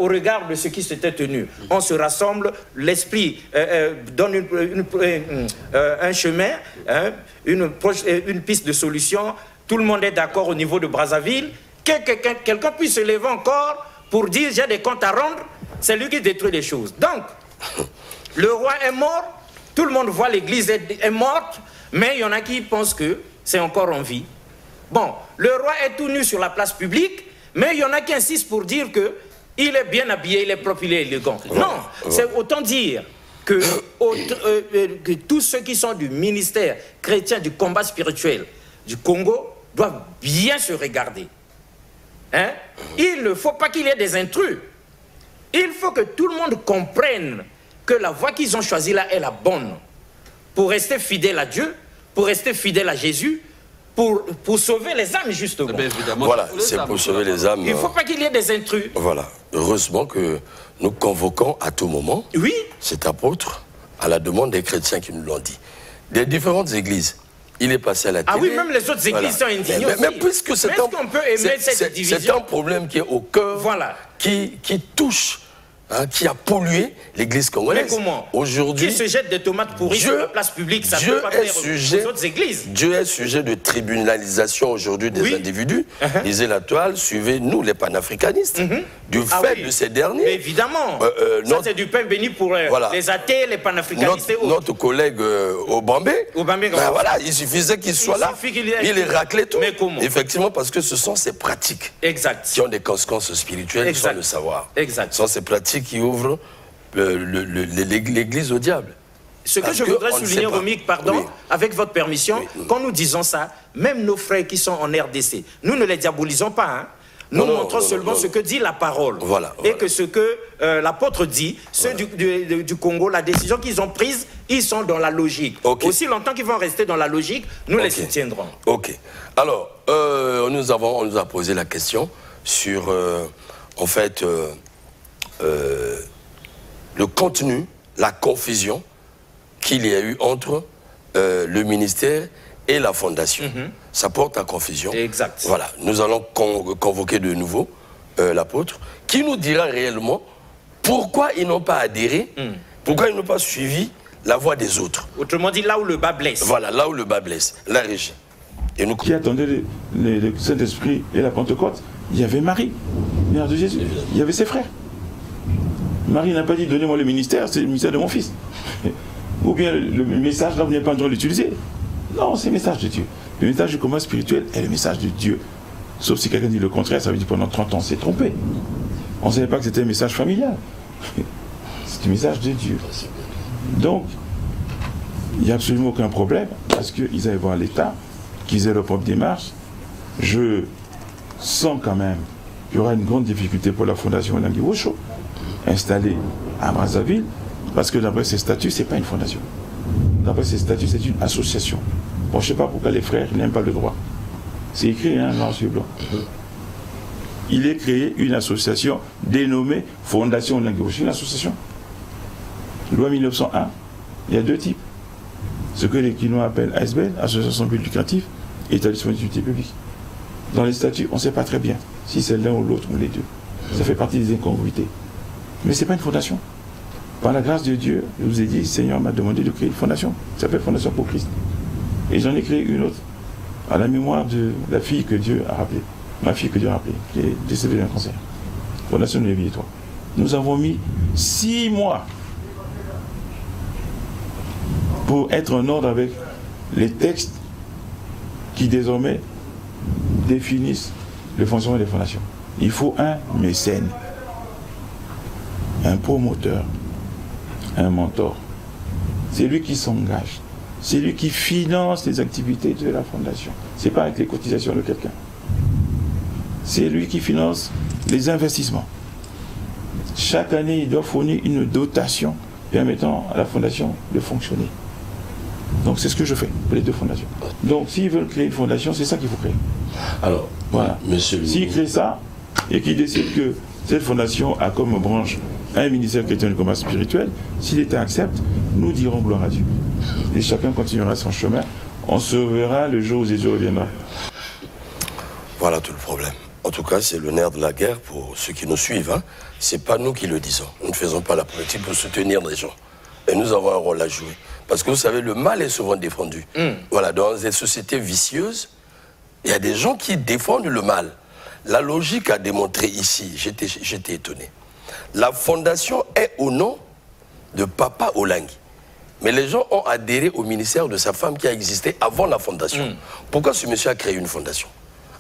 au regard de ce qui s'était tenu, on se rassemble, l'esprit donne un chemin, hein, une piste de solution, tout le monde est d'accord au niveau de Brazzaville, quelqu'un puisse se lever encore pour dire j'ai des comptes à rendre, c'est lui qui détruit les choses. Donc, le roi est mort, tout le monde voit l'église est morte, mais il y en a qui pensent que c'est encore en vie. Bon, le roi est tout nu sur la place publique, mais il y en a qui insistent pour dire qu'il est bien habillé, il est propre, il est élégant. Non, c'est autant dire que tous ceux qui sont du ministère chrétien du combat spirituel du Congo doivent bien se regarder. Hein? Il ne faut pas qu'il y ait des intrus. Il faut que tout le monde comprenne que la voie qu'ils ont choisie là est la bonne. Pour rester fidèle à Dieu, pour rester fidèle à Jésus, pour sauver les âmes, justement. Voilà, c'est pour sauver les âmes. Il ne faut pas qu'il y ait des intrus. Voilà. Heureusement que nous convoquons à tout moment cet apôtre à la demande des chrétiens qui nous l'ont dit. Des différentes églises. Il est passé à la télé. Ah oui, même les autres églises sont indignées aussi. Mais puisque c'est un problème qui est au cœur, qui touche, hein, qui a pollué l'église congolaise. Mais comment? Aujourd'hui, qui se jette des tomates pourries sur la place publique, ça ne peut pas faire aux autres églises. Dieu est sujet de tribunalisation aujourd'hui des individus. Lisez la toile, suivez-nous les panafricanistes. Du fait de ces derniers. Mais évidemment, ça c'est du pain béni pour les athées, les panafricanistes et autres. Notre collègue Obambé, voilà, il suffisait qu'il soit là, il est raclé tout. Mais comment? Effectivement, parce que ce sont ces pratiques qui ont des conséquences spirituelles sans le savoir. Ce sont ces pratiques qui ouvrent l'église au diable. Ce que je voudrais souligner, Romik, pardon, avec votre permission, quand nous disons ça, même nos frères qui sont en RDC, nous ne les diabolisons pas, hein. Nous montrons seulement ce que dit la parole. Et que ce que l'apôtre dit, ceux du Congo, la décision qu'ils ont prise, ils sont dans la logique. Aussi longtemps qu'ils vont rester dans la logique, nous les soutiendrons. Ok. Alors, on nous a posé la question sur, en fait, le contenu, la confusion qu'il y a eu entre le ministère et la fondation. Ça porte à confusion. Exact. Voilà, nous allons convoquer de nouveau l'apôtre qui nous dira réellement pourquoi ils n'ont pas adhéré, pourquoi ils n'ont pas suivi la voie des autres. Autrement dit, là où le bas blesse. Voilà, là où le bas blesse, la régie. Et nous... Qui attendait le Saint-Esprit et la Pentecôte? Il y avait Marie, mère de Jésus. Il y avait ses frères. Marie n'a pas dit donnez-moi le ministère, c'est le ministère de mon fils. Ou bien le message là, vous n'avez pas le droit de l'utiliser. Non, c'est le message de Dieu. Le message du combat spirituel est le message de Dieu. Sauf si quelqu'un dit le contraire, ça veut dire pendant 30 ans, c'est trompé. On ne savait pas que c'était un message familial. C'est le message de Dieu. Donc, il n'y a absolument aucun problème, parce qu'ils allaient voir l'État, qu'ils aient leur propre démarche. Je sens quand même qu'il y aura une grande difficulté pour la fondation Lingui Wosho, installée à Brazzaville, parce que d'après ses statuts, ce n'est pas une fondation. D'après ses statuts, c'est une association. Bon, je ne sais pas pourquoi les frères n'aiment pas le droit. C'est écrit, hein, noir sur blanc. Il est créé une association dénommée Fondation Lingui Wosho. Une association. Loi 1901, il y a deux types. Ce que les Quinois appellent ASBL, Association But Lucrative, et Établissement d'utilité publique. Dans les statuts, on ne sait pas très bien si c'est l'un ou l'autre ou les deux. Ça fait partie des incongruités. Mais ce n'est pas une fondation. Par la grâce de Dieu, je vous ai dit, le Seigneur m'a demandé de créer une fondation. Ça s'appelle Fondation pour Christ. Et j'en ai créé une autre, à la mémoire de la fille que Dieu a rappelée. Ma fille que Dieu a rappelée, qui est décédée d'un cancer. Fondation de Lévi et toi. Nous avons mis 6 mois pour être en ordre avec les textes qui désormais définissent le fonctionnement des fondations. Il faut un mécène, un promoteur, un mentor. C'est lui qui s'engage. C'est lui qui finance les activités de la fondation. Ce n'est pas avec les cotisations de quelqu'un. C'est lui qui finance les investissements. Chaque année, il doit fournir une dotation permettant à la fondation de fonctionner. Donc c'est ce que je fais pour les 2 fondations. Donc s'ils veulent créer une fondation, c'est ça qu'il faut créer. Alors, voilà. S'ils créent ça et qu'ils décident que cette fondation a comme branche un ministère chrétien du combat spirituel, si l'État accepte, nous dirons gloire à Dieu. Et chacun continuera son chemin. On se verra le jour où Jésus reviendra. Voilà tout le problème. En tout cas, c'est le nerf de la guerre pour ceux qui nous suivent. Hein. Ce n'est pas nous qui le disons. Nous ne faisons pas la politique pour soutenir les gens. Et nous avons un rôle à jouer. Parce que vous savez, le mal est souvent défendu. Voilà, dans des sociétés vicieuses, il y a des gens qui défendent le mal. La logique a démontré ici, j'étais étonné. La fondation est au nom de Papa Olengi. Mais les gens ont adhéré au ministère de sa femme qui a existé avant la fondation. Pourquoi ce monsieur a créé une fondation?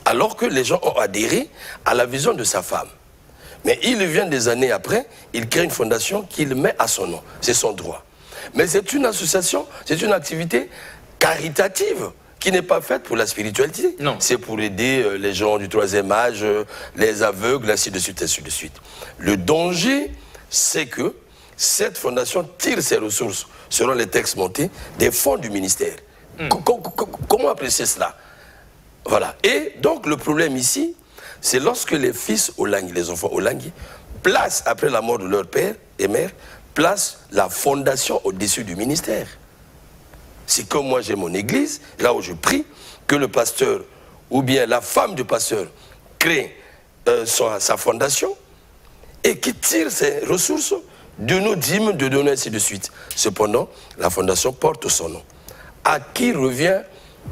Alors que les gens ont adhéré à la vision de sa femme. Mais il vient des années après, il crée une fondation qu'il met à son nom. C'est son droit. Mais c'est une association, c'est une activité caritative qui n'est pas faite pour la spiritualité. C'est pour aider les gens du 3e âge, les aveugles, ainsi de suite, ainsi de suite. Le danger, c'est que cette fondation tire ses ressources, selon les textes montés, des fonds du ministère. Comment apprécier cela? Voilà. Et donc le problème ici, c'est lorsque les fils Olengi, les enfants Olengi, placent, après la mort de leur père et mère, placent la fondation au-dessus du ministère. C'est comme moi j'ai mon église, là où je prie, que le pasteur ou bien la femme du pasteur crée sa fondation et qui tire ses ressources de nos dîmes, de donner ainsi de suite. Cependant, la fondation porte son nom. À qui revient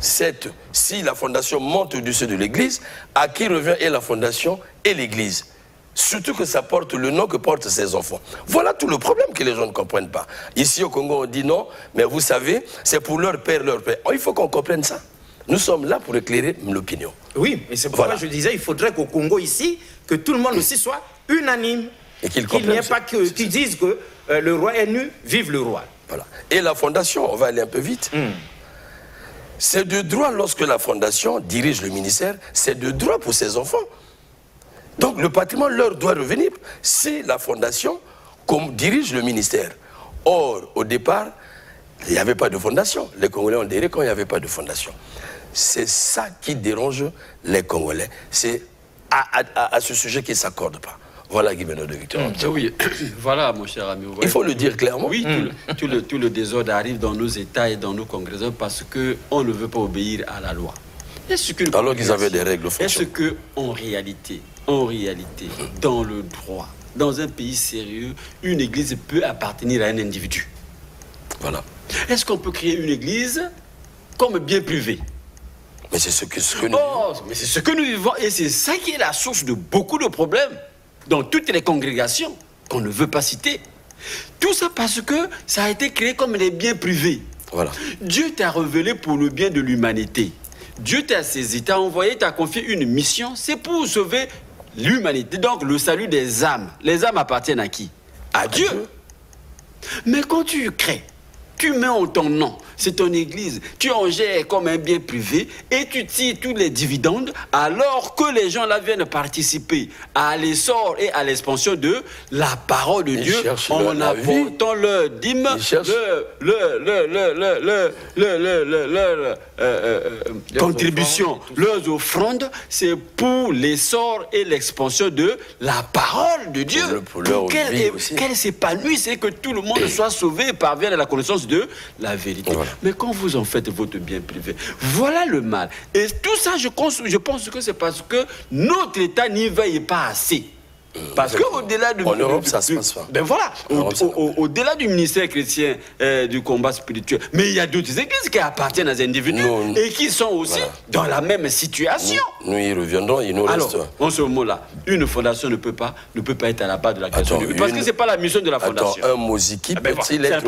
si la fondation monte au-dessus de l'église, à qui revient et la fondation et l'église? Surtout que ça porte le nom que portent ses enfants. Voilà tout le problème que les gens ne comprennent pas. Ici au Congo, on dit non, mais vous savez, c'est pour leur père, leur père. Oh, il faut qu'on comprenne ça. Nous sommes là pour éclairer l'opinion. Oui, et c'est pourquoi je disais, il faudrait qu'au Congo ici, que tout le monde aussi soit unanime. Et qu'il n'y ait pas qui disent que le roi est nu, vive le roi. Voilà. Et la fondation, on va aller un peu vite. C'est de droit lorsque la fondation dirige le ministère, c'est de droit pour ses enfants. Donc le patrimoine leur doit revenir si la fondation dirige le ministère. Or, au départ, il n'y avait pas de fondation. Les Congolais ont adhéré quand il n'y avait pas de fondation. C'est ça qui dérange les Congolais. C'est à ce sujet qu'ils ne s'accordent pas. Voilà Guy Benoît de Victor. Oui, voilà mon cher ami. Il faut le dire clairement. Oui, tout le désordre arrive dans nos États et dans nos congrès parce qu'on ne veut pas obéir à la loi. Alors qu'ils avaient des règles fonctionnelles. Est-ce qu'en réalité, dans le droit, dans un pays sérieux, une église peut appartenir à un individu? Voilà. Est-ce qu'on peut créer une église comme bien privé? Mais c'est ce que nous vivons. Mais c'est ce que nous vivons et c'est ça qui est la source de beaucoup de problèmes dans toutes les congrégations qu'on ne veut pas citer. Tout ça parce que ça a été créé comme les biens privés. Voilà. Dieu t'a révélé pour le bien de l'humanité. Dieu t'a saisi, t'a envoyé, t'a confié une mission, c'est pour sauver l'humanité. Donc le salut des âmes. Les âmes appartiennent à qui? À Dieu. Mais quand tu crées, tu mets en ton nom, c'est ton église, tu en gères comme un bien privé et tu tires tous les dividendes alors que les gens là viennent participer à l'essor et à l'expansion de la parole de Dieu en apportant leur dîme, contribution, leurs offrandes, c'est pour l'essor et l'expansion de la parole de Dieu. Qu'elle s'épanouisse et que tout le monde soit sauvé et parvienne à la connaissance de la vérité. Voilà. Mais quand vous en faites votre bien privé, voilà le mal. Et tout ça, je pense que c'est parce que notre État n'y veille pas assez. Parce qu'au-delà du... En Europe, ça se passe pas. Ben voilà, au-delà du ministère chrétien du combat spirituel, mais il y a d'autres églises qui appartiennent à des individus et qui sont aussi dans la même situation. Nous y reviendrons, il nous reste... Alors, en ce moment-là, une fondation ne peut pas être à la base de la question du... Parce que ce n'est pas la mission de la fondation. Un Moziki peut-il être...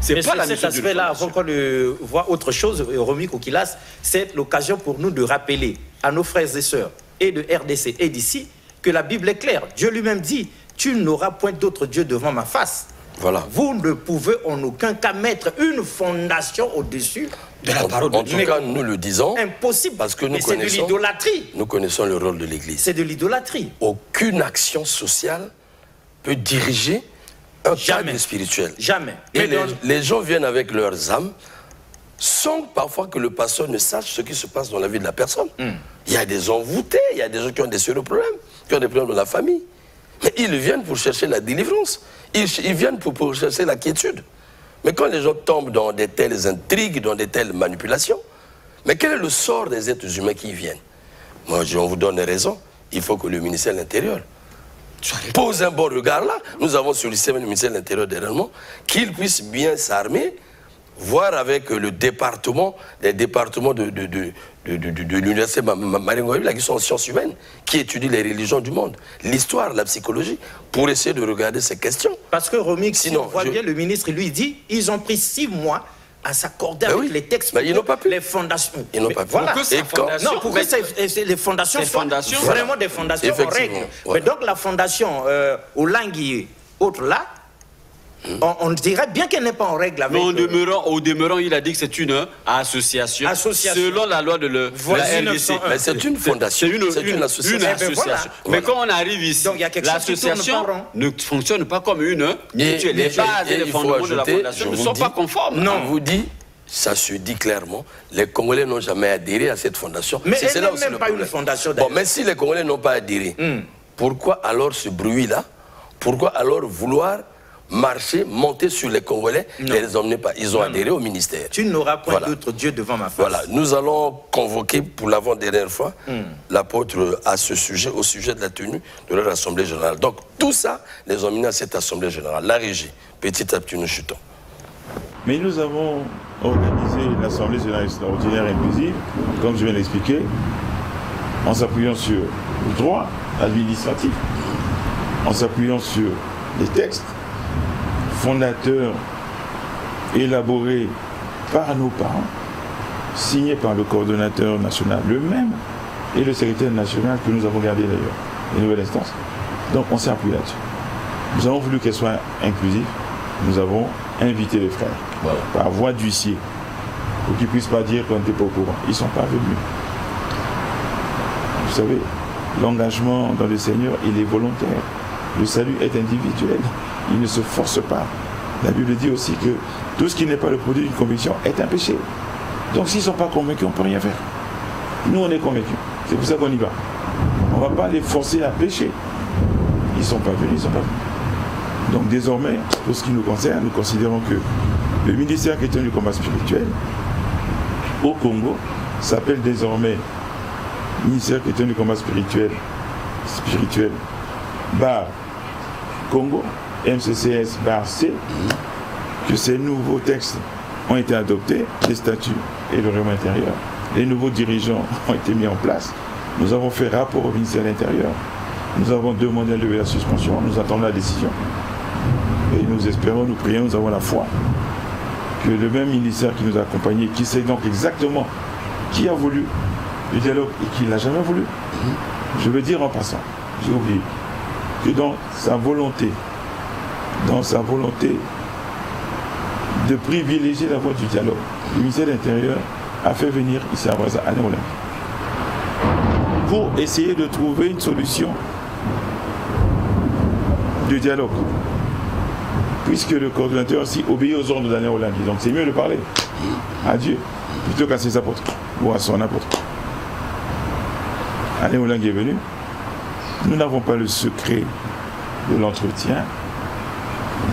C'est pas la mission cet aspect-là, avant qu'on ne voit autre chose, Romy Kokilas, c'est l'occasion pour nous de rappeler à nos frères et sœurs et de RDC et d'ici que la Bible est claire. Dieu lui-même dit, tu n'auras point d'autre Dieu devant ma face. Voilà. Vous ne pouvez en aucun cas mettre une fondation au-dessus de la parole de Dieu. En tout cas, nous le disons. Impossible. Parce que c'est de l'idolâtrie. Nous connaissons le rôle de l'Église. C'est de l'idolâtrie. Aucune action sociale peut diriger un cadre spirituel. Jamais. Et les gens viennent avec leurs âmes sans parfois que le pasteur ne sache ce qui se passe dans la vie de la personne. Il y a des envoûtés, il y a des gens qui ont des sérieux problèmes, qui ont des problèmes dans la famille. Mais ils viennent pour chercher la délivrance. Ils viennent pour chercher la quiétude. Mais quand les gens tombent dans de telles intrigues, dans de telles manipulations, mais quel est le sort des êtres humains qui y viennent? Moi, on vous donne raison. Il faut que le ministère de l'Intérieur pose un bon regard là. Nous avons sollicité le ministère de l'Intérieur dernièrement, qu'il puisse bien s'armer, voir avec le département, les départements de l'université Maringoïla qui sont en sciences humaines, qui étudient les religions du monde, l'histoire, la psychologie, pour essayer de regarder ces questions. Parce que Romix, si on voit bien, le ministre lui dit, ils ont pris 6 mois à s'accorder avec les textes, ils n'ont pas pu. Les fondations. Ils n'ont pas pu. Voilà. Pour que les fondations soient vraiment des fondations en règle. Mais donc la fondation Olangui, autre là, on dirait bien qu'elle n'est pas en règle avec... Mais au demeurant, il a dit que c'est une association. Selon la loi de la RDC. Mais c'est une fondation. C'est une association. Mais quand on arrive ici, l'association ne fonctionne pas comme une mutuelle. Les bases et les fondements de la fondation ne sont pas conformes. Non, je vous dis, ça se dit clairement, les Congolais n'ont jamais adhéré à cette fondation. Mais elle n'est même pas une fondation. Bon, mais si les Congolais n'ont pas adhéré, pourquoi alors ce bruit-là? Pourquoi alors vouloir marcher, monter sur les Congolais et les emmener pas? Ils ont adhéré au ministère. Tu n'auras point d'autre Dieu devant ma face. Voilà, nous allons convoquer pour l'avant-dernière fois l'apôtre à ce sujet, au sujet de la tenue de leur assemblée générale. Donc tout ça, les ont menés à cette assemblée générale. La régie, petit à petit nous chutons. Mais nous avons organisé l'assemblée générale extraordinaire inclusive, comme je viens d'expliquer, en s'appuyant sur le droit administratif, en s'appuyant sur les textes fondateurs élaborés par nos parents, signés par le coordonnateur national, le même, et le secrétaire national que nous avons gardé d'ailleurs, les nouvelles instances. Donc on s'est appuyé là-dessus. Nous avons voulu qu'elle soit inclusive. Nous avons invité les frères, par voie d'huissier, pour qu'ils ne puissent pas dire qu'on n'était pas au courant. Ils ne sont pas venus. Vous savez, l'engagement dans le Seigneur, il est volontaire. Le salut est individuel. Il ne se force pas. La Bible dit aussi que tout ce qui n'est pas le produit d'une conviction est un péché. Donc s'ils ne sont pas convaincus, on ne peut rien faire. Nous, on est convaincus. C'est pour ça qu'on y va. On ne va pas les forcer à pécher. Ils ne sont pas venus, ils ne sont pas venus. Donc désormais, pour ce qui nous concerne, nous considérons que le ministère chrétien du combat spirituel au Congo s'appelle désormais ministère chrétien du combat spirituel bar Congo, MCCS bar C, que ces nouveaux textes ont été adoptés, les statuts et le règlement intérieur. Les nouveaux dirigeants ont été mis en place. Nous avons fait rapport au ministère de l'Intérieur. Nous avons demandé à lever la suspension. Nous attendons la décision. Et nous espérons, nous prions, nous avons la foi que le même ministère qui nous a accompagnés, qui sait donc exactement qui a voulu le dialogue et qui ne l'a jamais voulu. Je veux dire en passant, j'ai oublié, que dans sa volonté de privilégier la voie du dialogue, le ministère de l'Intérieur a fait venir ici à Brazzaville, à Néolin, pour essayer de trouver une solution de dialogue. Puisque le coordonnateur aussi obéit aux ordres d'Alain Olangui. Donc c'est mieux de parler à Dieu plutôt qu'à ses apôtres ou à son apôtre. Alain Olangui est venu. Nous n'avons pas le secret de l'entretien,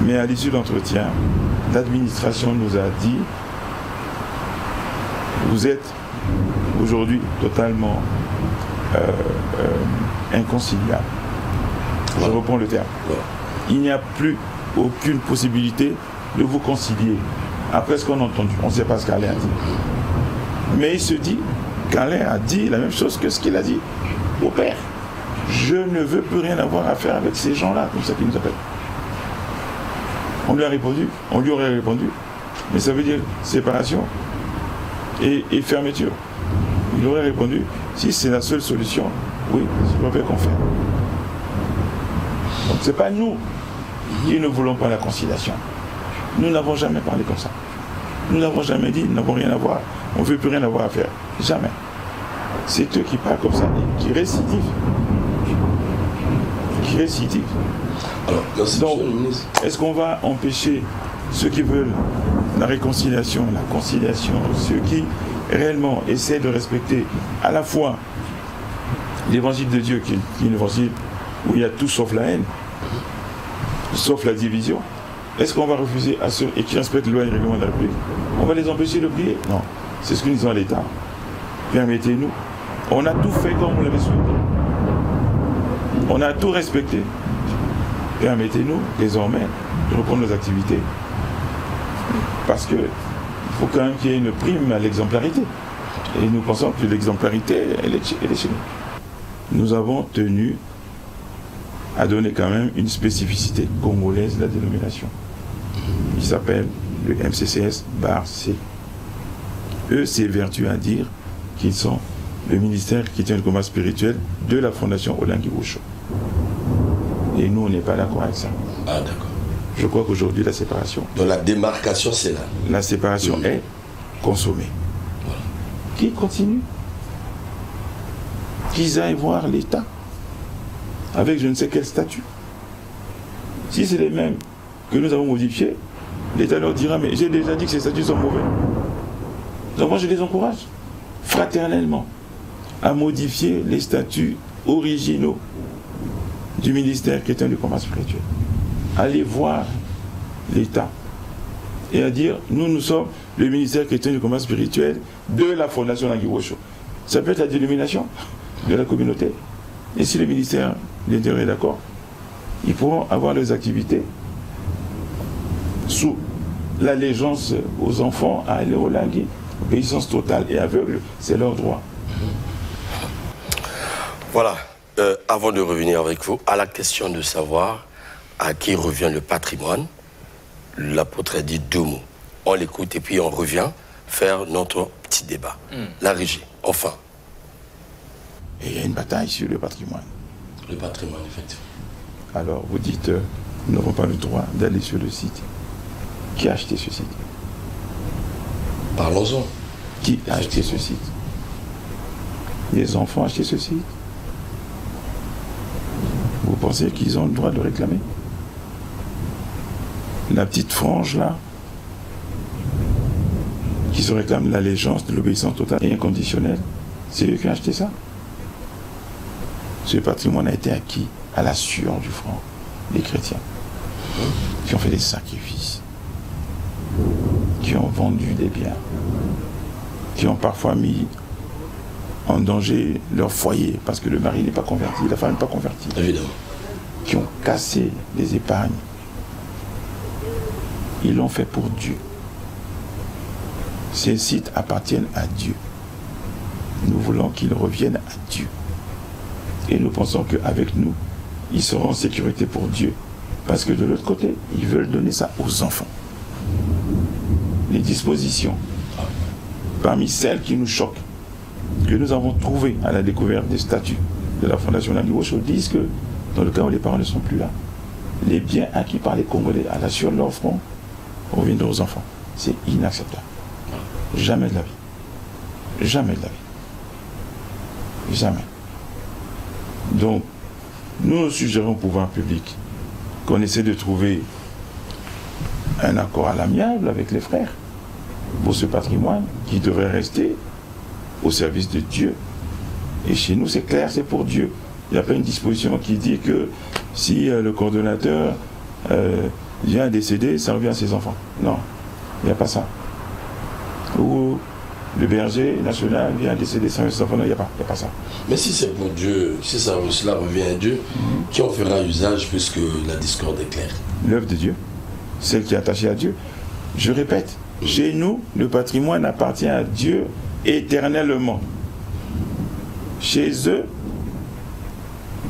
mais à l'issue de l'entretien, l'administration nous a dit: vous êtes aujourd'hui totalement inconciliable. Je reprends le terme. Il n'y a plus aucune possibilité de vous concilier. Après ce qu'on a entendu, on ne sait pas ce qu'Alain a dit. Mais il se dit qu'Alain a dit la même chose que ce qu'il a dit au père. Je ne veux plus rien avoir à faire avec ces gens-là, comme ça qu'ils nous appellent. On lui a répondu, on lui aurait répondu, mais ça veut dire séparation et fermeture. Il aurait répondu, si c'est la seule solution, oui, c'est pas fait qu'on fait. Donc c'est pas nous qui ne voulons pas la conciliation. Nous n'avons jamais parlé comme ça. Nous n'avons jamais dit, nous n'avons rien à voir, on ne veut plus rien avoir à faire. Jamais. C'est eux qui parlent comme ça, qui récidivent. Qui récidivent. Alors, merci. Donc, est-ce qu'on va empêcher ceux qui veulent la réconciliation, la conciliation, ceux qui réellement essaient de respecter à la fois l'évangile de Dieu, qui est un évangile où il y a tout sauf la haine, sauf la division? Est-ce qu'on va refuser à ceux et qui respectent les lois et règlements de la République? On va les empêcher de prier? Non. C'est ce que nous disons à l'État. Permettez-nous. On a tout fait comme vous l'avez souhaité. On a tout respecté. Permettez-nous désormais de reprendre nos activités. Parce qu'il faut quand même qu'il y ait une prime à l'exemplarité. Et nous pensons que l'exemplarité, elle est chez nous. Nous avons tenu à donner quand même une spécificité congolaise de la dénomination. Il s'appelle le MCCS-C. Eux s'évertuent à dire qu'ils sont le ministère qui tient le combat spirituel de la Fondation Olengi Osho. Et nous, on n'est pas d'accord avec ça. Ah, d'accord. Je crois qu'aujourd'hui, la séparation... Donc la démarcation, c'est là. La séparation est consommée. Voilà. Qu'ils continuent. Qu'ils aillent voir l'État avec je ne sais quel statut. Si c'est les mêmes que nous avons modifiés, l'État leur dira, mais j'ai déjà dit que ces statuts sont mauvais. Donc moi, je les encourage fraternellement à modifier les statuts originaux du ministère chrétien du combat spirituel. Allez voir l'État et à dire, nous sommes le ministère chrétien du combat spirituel de la Fondation Olengi Osho. Ça peut être la dénomination de la communauté. Et si le ministère de l'Intérieur est d'accord, ils pourront avoir leurs activités sous l'allégeance aux enfants à aller au Olengi. Obéissance totale et aveugle, c'est leur droit. Voilà. Avant de revenir avec vous, à la question de savoir à qui revient le patrimoine, l'apôtre a dit deux mots. On l'écoute et puis on revient faire notre petit débat. La régie, enfin. Et il y a une bataille sur le patrimoine. Le patrimoine, effectivement. Alors, vous dites, nous n'avons pas le droit d'aller sur le site. Qui a acheté ce site? Parlons-en. Qui a acheté ce site? Les enfants ont acheté ce site? Vous pensez qu'ils ont le droit de le réclamer? La petite frange là, qui se réclame l'allégeance de l'obéissance totale et inconditionnelle, c'est eux qui ont acheté ça? Ce patrimoine a été acquis à la sueur du front des chrétiens, qui ont fait des sacrifices, qui ont vendu des biens, qui ont parfois mis en danger leur foyer parce que le mari n'est pas converti, la femme n'est pas convertie. Évidemment. Qui ont cassé les épargnes. Ils l'ont fait pour Dieu. Ces sites appartiennent à Dieu. Nous voulons qu'ils reviennent à Dieu. Et nous pensons qu'avec nous, ils seront en sécurité pour Dieu. Parce que de l'autre côté, ils veulent donner ça aux enfants. Les dispositions, parmi celles qui nous choquent, que nous avons trouvées à la découverte des statuts de la Fondation Olengi Osho, disent que dans le cas où les parents ne sont plus là, les biens acquis par les Congolais à la sueur de leur front reviendront aux enfants. C'est inacceptable. Jamais de la vie. Jamais de la vie. Jamais. Donc, nous suggérons au pouvoir public qu'on essaie de trouver un accord à l'amiable avec les frères pour ce patrimoine qui devrait rester au service de Dieu. Et chez nous, c'est clair, c'est pour Dieu. Il n'y a pas une disposition qui dit que si le coordonnateur vient décéder, ça revient à ses enfants. Non, il n'y a pas ça. Ou le berger national vient décéder sans ses enfants. Non, il n'y a pas ça. Mais si c'est pour Dieu, si cela revient à Dieu, qui en fera usage puisque la discorde est claire? L'œuvre de Dieu, celle qui est attachée à Dieu. Je répète, chez nous, le patrimoine appartient à Dieu éternellement. Chez eux,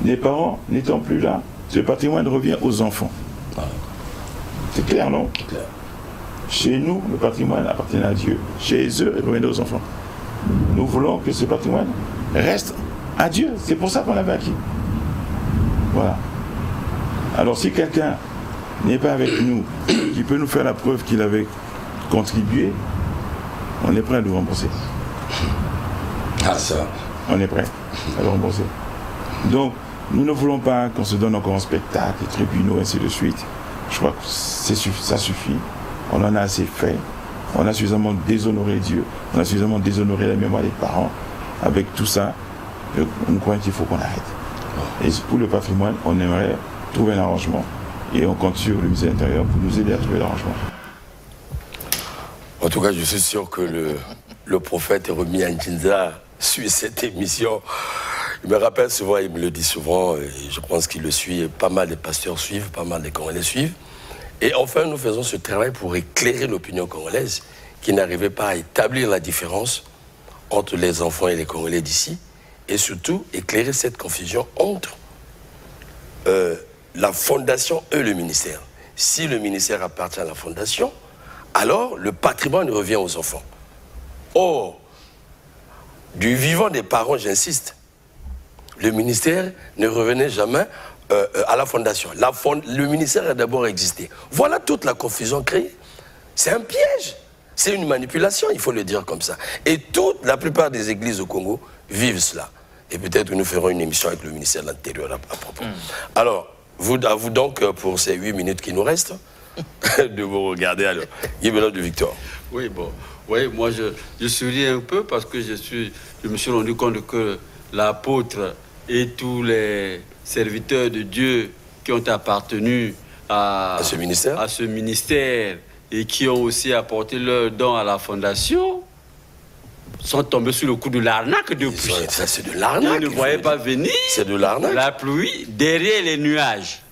les parents n'étant plus là, ce patrimoine revient aux enfants. C'est clair, non? C'est clair. Chez nous, le patrimoine appartient à Dieu. Chez eux, il revient aux enfants. Nous voulons que ce patrimoine reste à Dieu. C'est pour ça qu'on l'avait acquis. Voilà. Alors si quelqu'un n'est pas avec nous, qui peut nous faire la preuve qu'il avait contribué, on est prêt à nous rembourser. Ah ça. On est prêt à le rembourser. Donc, nous ne voulons pas qu'on se donne encore un spectacle, des tribunaux, ainsi de suite. Je crois que ça suffit. On en a assez fait. On a suffisamment déshonoré Dieu. On a suffisamment déshonoré la mémoire des parents. Avec tout ça, nous croyons qu'il faut qu'on arrête. Et pour le patrimoine, on aimerait trouver un arrangement. Et on compte sur le ministère de l'Intérieur pour nous aider à trouver l'arrangement. En tout cas, je suis sûr que le prophète Rémi Anjinza suit cette émission. Il me rappelle souvent, il me le dit souvent, et je pense qu'il le suit, pas mal de pasteurs suivent, pas mal de Congolais suivent. Et enfin, nous faisons ce travail pour éclairer l'opinion congolaise qui n'arrivait pas à établir la différence entre les enfants et les Congolais d'ici, et surtout éclairer cette confusion entre la fondation et le ministère. Si le ministère appartient à la fondation, alors le patrimoine revient aux enfants. Or, du vivant des parents, j'insiste, le ministère ne revenait jamais à la fondation. Le ministère a d'abord existé. Voilà toute la confusion créée. C'est un piège. C'est une manipulation, il faut le dire comme ça. Et la plupart des églises au Congo vivent cela. Et peut-être que nous ferons une émission avec le ministère de l'Intérieur à propos. Alors, à vous donc, pour ces 8 minutes qui nous restent, de vous regarder alors. Yves de Victor. Oui, bon. Oui, moi je souris un peu parce que je me suis rendu compte que l'apôtre et tous les serviteurs de Dieu qui ont appartenu à ce ministère et qui ont aussi apporté leur don à la fondation sont tombés sur le coup de l'arnaque depuis. Ça, c'est de l'arnaque. Ils ne voyaient pas venir la pluie derrière les nuages.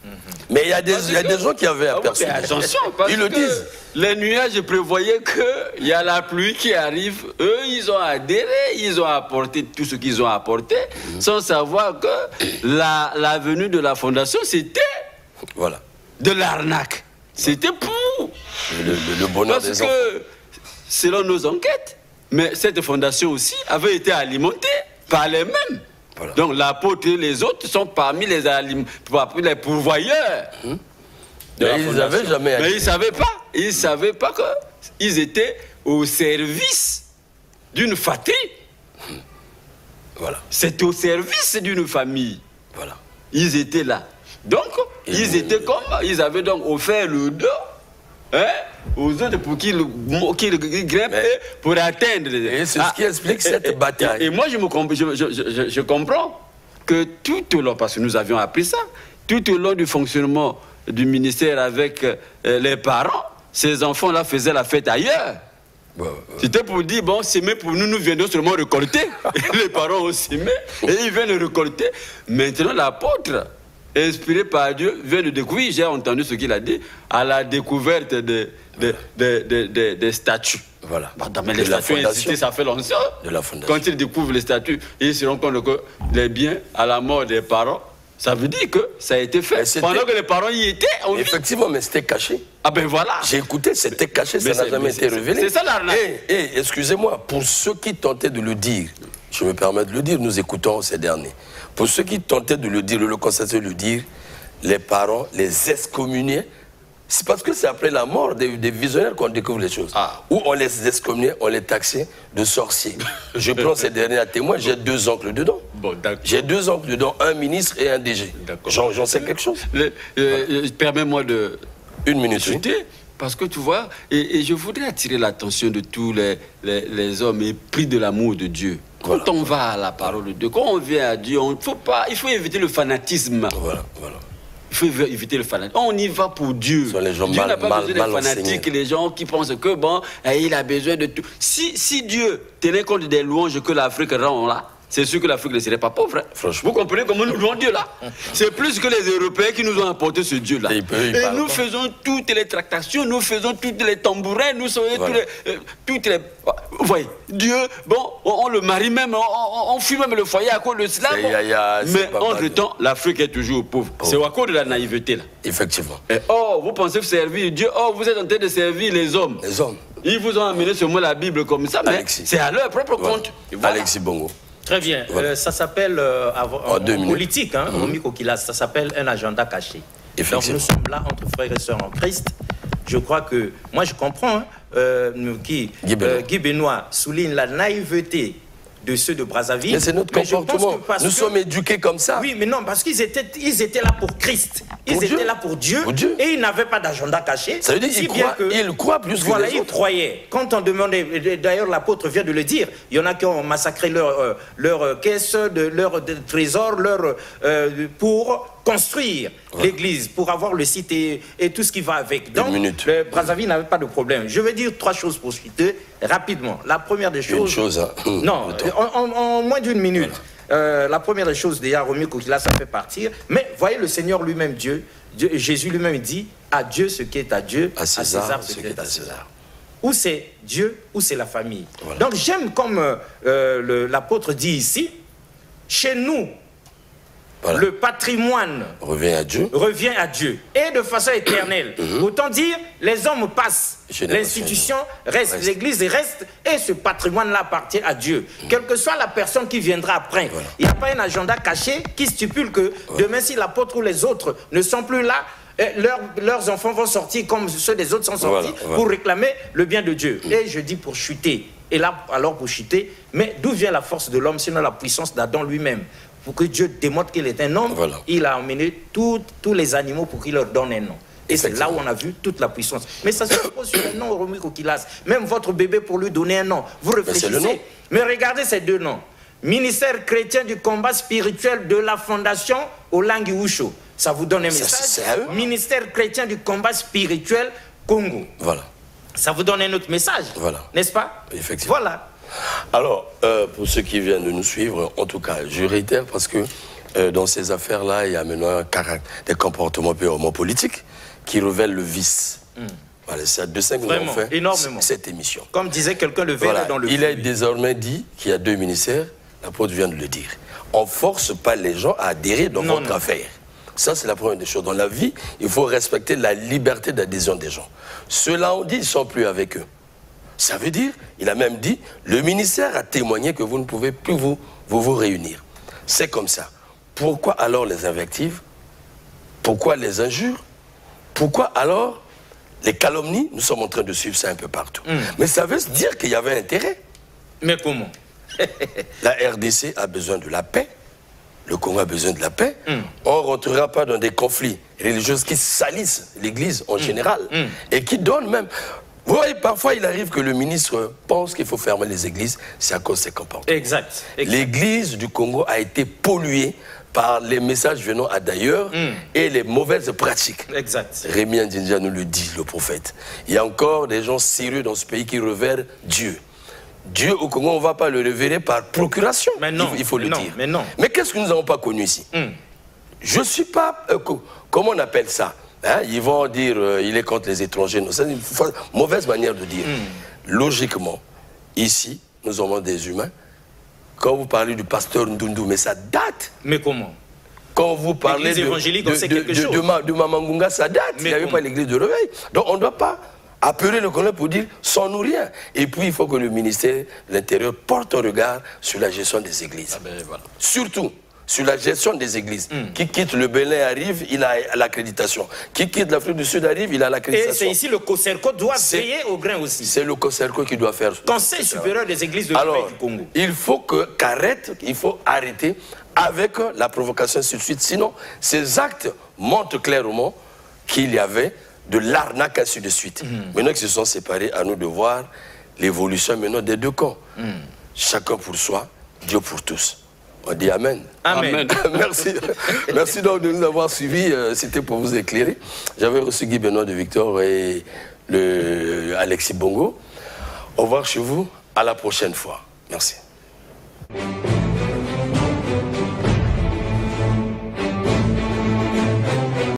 Mais il y a des gens qui avaient aperçu. Attention, parce ils le disent. Les nuages prévoyaient qu'il y a la pluie qui arrive. Eux, ils ont adhéré, ils ont apporté tout ce qu'ils ont apporté, sans savoir que la venue de la fondation, c'était de l'arnaque. C'était pour le bonheur des enfants. Parce que, selon nos enquêtes, mais cette fondation aussi avait été alimentée par les mêmes. Voilà. Donc l'apôtre et les autres sont parmi les pourvoyeurs. Mais ils n'avaient jamais. Mais ils ne savaient pas. Ils ne savaient pas qu'ils étaient au service d'une fratrie. Voilà. C'était au service d'une famille. Voilà. Ils étaient là. Donc, ils avaient donc offert le dos aux autres pour qu'ils grimpent pour atteindre. Et c'est ce qui explique cette bataille. Et moi, je comprends que tout au long, parce que nous avions appris ça, tout au long du fonctionnement du ministère avec les parents, ces enfants-là faisaient la fête ailleurs. C'était pour dire, bon, s'aimer pour nous, nous viendrons seulement récolter. Et les parents ont s'aimé et ils viennent récolter. Maintenant, l'apôtre, inspiré par Dieu, vient de découvrir, j'ai entendu ce qu'il a dit, à la découverte des statues. Voilà. Mais les statues existaient, ça fait longtemps. Quand ils découvrent les statues, ils se rendent compte que les biens à la mort des parents, ça veut dire que ça a été fait. Pendant que les parents y étaient, effectivement, mais c'était caché. Ah ben voilà. J'ai écouté, c'était caché, ça n'a jamais été révélé. C'est ça l'arnaque. Excusez-moi, pour ceux qui tentaient de le dire, je me permets de le dire, nous écoutons ces derniers. Pour ceux qui tentaient de le dire, le constater, de le dire, les parents les excommuniaient. C'est parce que c'est après la mort des visionnaires qu'on découvre les choses. Où on les excommuniait, on les taxait de sorciers. Je prends ces derniers à témoin, j'ai 2 oncles dedans. Bon, j'ai 2 oncles dedans, un ministre et un DG. J'en sais quelque chose. Permets-moi de... Une minute. Parce que tu vois, et je voudrais attirer l'attention de tous les hommes épris de l'amour de Dieu. Quand on va à la parole de Dieu, quand on vient à Dieu, il faut éviter le fanatisme. Voilà. faut éviter le fanatisme. On y va pour Dieu. Dieu n'a pas besoin des fanatiques, les gens qui pensent que bon, il a besoin de tout. Si Dieu tenait compte des louanges que l'Afrique rend là, c'est sûr que l'Afrique ne serait pas pauvre. Hein. Franchement. Vous comprenez comment nous louons Dieu là? C'est plus que les Européens qui nous ont apporté ce Dieu là. Et nous faisons toutes les tractations, nous faisons toutes les tambourins, nous faisons toutes les... Vous voyez, Dieu, bon, on le marie même, on fuit même le foyer à cause de cela. Mais entre-temps, l'Afrique est toujours pauvre. C'est à cause de la naïveté là. Effectivement. Et, vous pensez que servir Dieu, vous êtes en train de servir les hommes. Les hommes. Ils vous ont amené ce mot la Bible comme ça, mais c'est à leur propre compte. Voilà. Alexis Bongo. Très bien. Voilà. Ça s'appelle, en politique, hein, ça s'appelle un agenda caché. Donc nous sommes là entre frères et sœurs en Christ. Je crois que, moi je comprends Guy Benoît souligne la naïveté de ceux de Brazzaville. Mais c'est notre comportement. Nous sommes éduqués comme ça. Oui, mais non, parce qu'ils étaient là pour Christ. Ils étaient là pour Dieu. Et ils n'avaient pas d'agenda caché. Ça veut dire qu'ils croient plus que les autres. Ils croyaient. Quand on demandait, d'ailleurs l'apôtre vient de le dire, il y en a qui ont massacré leur caisse, leur trésor, pour construire l'église, pour avoir le site et tout ce qui va avec. Donc, Brazzaville n'avait pas de problème. Je vais dire 3 choses pour citer rapidement. La première des choses... Une chose, hein. Non, en moins d'une minute. La première des choses, déjà, Romy Kokila, ça fait partir. Mais voyez, le Seigneur lui-même, Jésus lui-même dit, à Dieu ce qui est à Dieu, à César ce qui est à César. Ou c'est Dieu, ou c'est la famille. Voilà. Donc j'aime comme l'apôtre dit ici, chez nous, voilà. Le patrimoine revient à Dieu et de façon éternelle. Autant dire, les hommes passent, l'institution reste, l'église reste et ce patrimoine-là appartient à Dieu. Quelle que soit la personne qui viendra après, il n'y a pas un agenda caché qui stipule que demain si l'apôtre ou les autres ne sont plus là, leurs enfants vont sortir comme ceux des autres sont sortis pour réclamer le bien de Dieu. Et je dis pour chuter. Et là, alors pour chuter, mais d'où vient la force de l'homme sinon la puissance d'Adam lui-même? Pour que Dieu démontre qu'il est un homme, il a emmené tous les animaux pour qu'il leur donne un nom. Et c'est là où on a vu toute la puissance. Mais ça se pose sur un nom, Romy Kokilas. Même votre bébé, pour lui donner un nom, vous réfléchissez. Mais regardez ces 2 noms. Ministère chrétien du combat spirituel de la fondation Olangi Wusho. Ça vous donne un message. Ministère chrétien du combat spirituel Congo. Voilà. Ça vous donne un autre message. Voilà. N'est-ce pas? Effectivement. Voilà. Alors, pour ceux qui viennent de nous suivre, en tout cas, je réitère parce que dans ces affaires-là, il y a maintenant des comportements purement politiques qui révèlent le vice. Voilà, c'est à 2-5 que nous avons fait cette émission. Comme disait quelqu'un, le verre dans le Il est désormais dit qu'il y a 2 ministères, l'apôtre vient de le dire. On ne force pas les gens à adhérer dans votre affaire. Ça, c'est la première des choses. Dans la vie, il faut respecter la liberté d'adhésion des gens. Ceux-là, on dit, ils ne sont plus avec eux. Ça veut dire, il a même dit, le ministère a témoigné que vous ne pouvez plus vous réunir. C'est comme ça. Pourquoi alors les invectives? Pourquoi les injures? Pourquoi alors les calomnies? Nous sommes en train de suivre ça un peu partout. Mais ça veut dire qu'il y avait intérêt. Mais comment? La RDC a besoin de la paix. Le Congo a besoin de la paix. On ne rentrera pas dans des conflits religieux qui salissent l'Église en général et qui donnent même... Vous voyez, parfois il arrive que le ministre pense qu'il faut fermer les églises, c'est à cause de ses comportements. Exact. L'église du Congo a été polluée par les messages venant d'ailleurs et les mauvaises pratiques. Exact. Rémi Ndinja nous le dit, le prophète. Il y a encore des gens sérieux dans ce pays qui révèrent Dieu. Dieu au Congo, on ne va pas le révérer par procuration, il faut le dire. Mais qu'est-ce que nous n'avons pas connu ici? Je ne suis pas... comment on appelle ça? Hein, ils vont dire il est contre les étrangers. C'est une mauvaise manière de dire. Logiquement, ici, nous avons des humains. Quand vous parlez du pasteur Ndundu, mais ça date. Mais comment? Quand vous parlez de Mamangunga, ça date. Il n'y avait pas l'église de réveil. Donc on ne doit pas appeler le Congo pour dire sans nous rien. Et puis il faut que le ministère de l'Intérieur porte un regard sur la gestion des églises. Surtout sur la gestion des églises. Qui quitte le Bénin arrive, il a l'accréditation. Qui quitte l'Afrique du Sud arrive, il a l'accréditation. Et c'est ici le COSERCO doit veiller au grain aussi. C'est le COSERCO qui doit faire. Conseil supérieur des églises de du Congo. Il faut il faut arrêter avec la provocation ainsi de suite. Sinon, ces actes montrent clairement qu'il y avait de l'arnaque ainsi de suite. Maintenant qu'ils se sont séparés, à nous de voir l'évolution maintenant des 2 camps. Chacun pour soi, Dieu pour tous. On dit Amen. Amen. Merci. Merci donc de nous avoir suivis. C'était pour vous éclairer. J'avais reçu Guy Benoît de Victor et Alexis Bongo. Au revoir chez vous. À la prochaine fois. Merci.